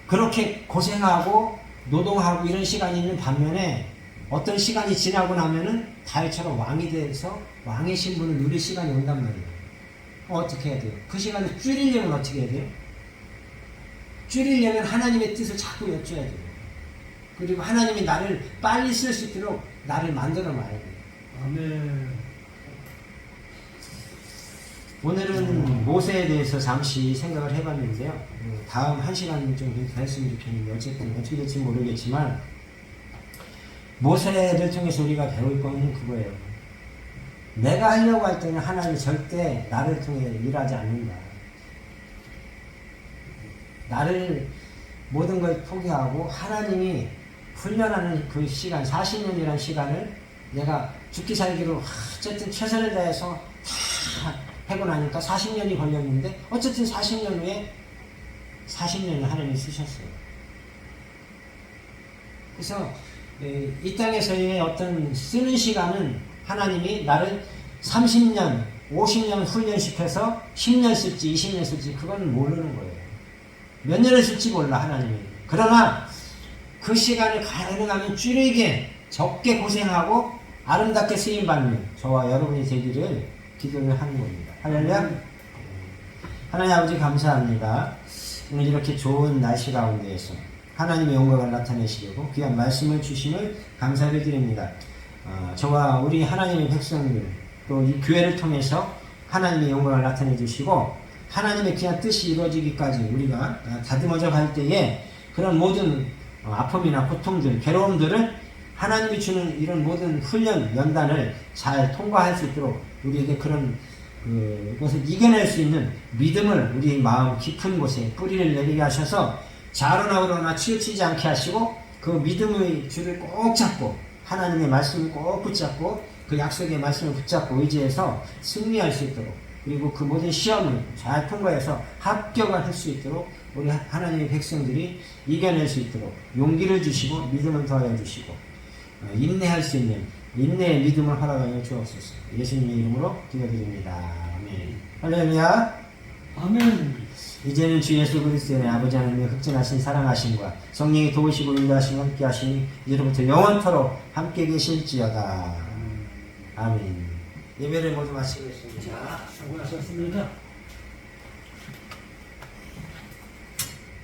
그렇게 고생하고 노동하고 이런 시간이 있는 반면에 어떤 시간이 지나고 나면은 다윗처럼 왕이 돼서 왕의 신분을 누릴 시간이 온단 말이에요. 어떻게 해야 돼요? 그 시간을 줄이려면 어떻게 해야 돼요? 줄이려면 하나님의 뜻을 자꾸 여쭤야 돼요. 그리고 하나님이 나를 빨리 쓸 수 있도록 나를 만들어 놔야 돼요. 아멘. 오늘은 모세에 대해서 잠시 생각을 해봤는데요. 다음 1시간 정도 됐으면 좋겠는데 어쨌든 어떻게 될지 모르겠지만 모세를 통해서 우리가 배울 거는 그거예요. 내가 하려고 할 때는 하나님이 절대 나를 통해 일하지 않는다. 나를 모든 걸 포기하고 하나님이 훈련하는 그 시간, 40년이라는 시간을 내가 죽기 살기로 어쨌든 최선을 다해서 다 하고 나니까 40년이 걸렸는데 어쨌든 40년 후에 40년을 하나님이 쓰셨어요. 그래서 이 땅에서의 어떤 쓰는 시간은 하나님이 나를 30년, 50년 훈련시켜서 10년 쓸지 20년 쓸지 그건 모르는 거예요. 몇 년을 쓸지 몰라 하나님이. 그러나 그 시간을 가능하면 줄이게 적게 고생하고 아름답게 쓰임받는 저와 여러분이 되기를 기도를 하는 겁니다. 할렐루야. 하나님 아버지 감사합니다. 오늘 이렇게 좋은 날씨 가운데에서 하나님의 영광을 나타내시려고 귀한 말씀을 주심을 감사를 드립니다. 저와 우리 하나님의 백성들 또 이 교회를 통해서 하나님의 영광을 나타내 주시고 하나님의 귀한 뜻이 이루어지기까지 우리가 다듬어져 갈 때에 그런 모든 아픔이나 고통들, 괴로움들을 하나님이 주는 이런 모든 훈련, 연단을 잘 통과할 수 있도록 우리에게 그런 그것을 이겨낼 수 있는 믿음을 우리 마음 깊은 곳에 뿌리를 내리게 하셔서 자로나 우로나 치우치지 않게 하시고 그 믿음의 줄을 꼭 잡고 하나님의 말씀을 꼭 붙잡고 그 약속의 말씀을 붙잡고 의지해서 승리할 수 있도록 그리고 그 모든 시험을 잘 통과해서 합격을 할 수 있도록 우리 하나님의 백성들이 이겨낼 수 있도록 용기를 주시고 믿음을 더하여 주시고 인내할 수 있는 인내의 믿음을 허락하여 주옵소서. 예수님의 이름으로 기도드립니다. 아멘. 할렐루야. 아멘. 이제는 주 예수 그리스도의 아버지 하나님의 극진하신 사랑하심과 성령이 도우시고 인도하시고 함께 하시니 이제부터 영원토록 함께 계실지어다. 아멘. 예배를 모두 마치겠습니다. 수고하셨습니다.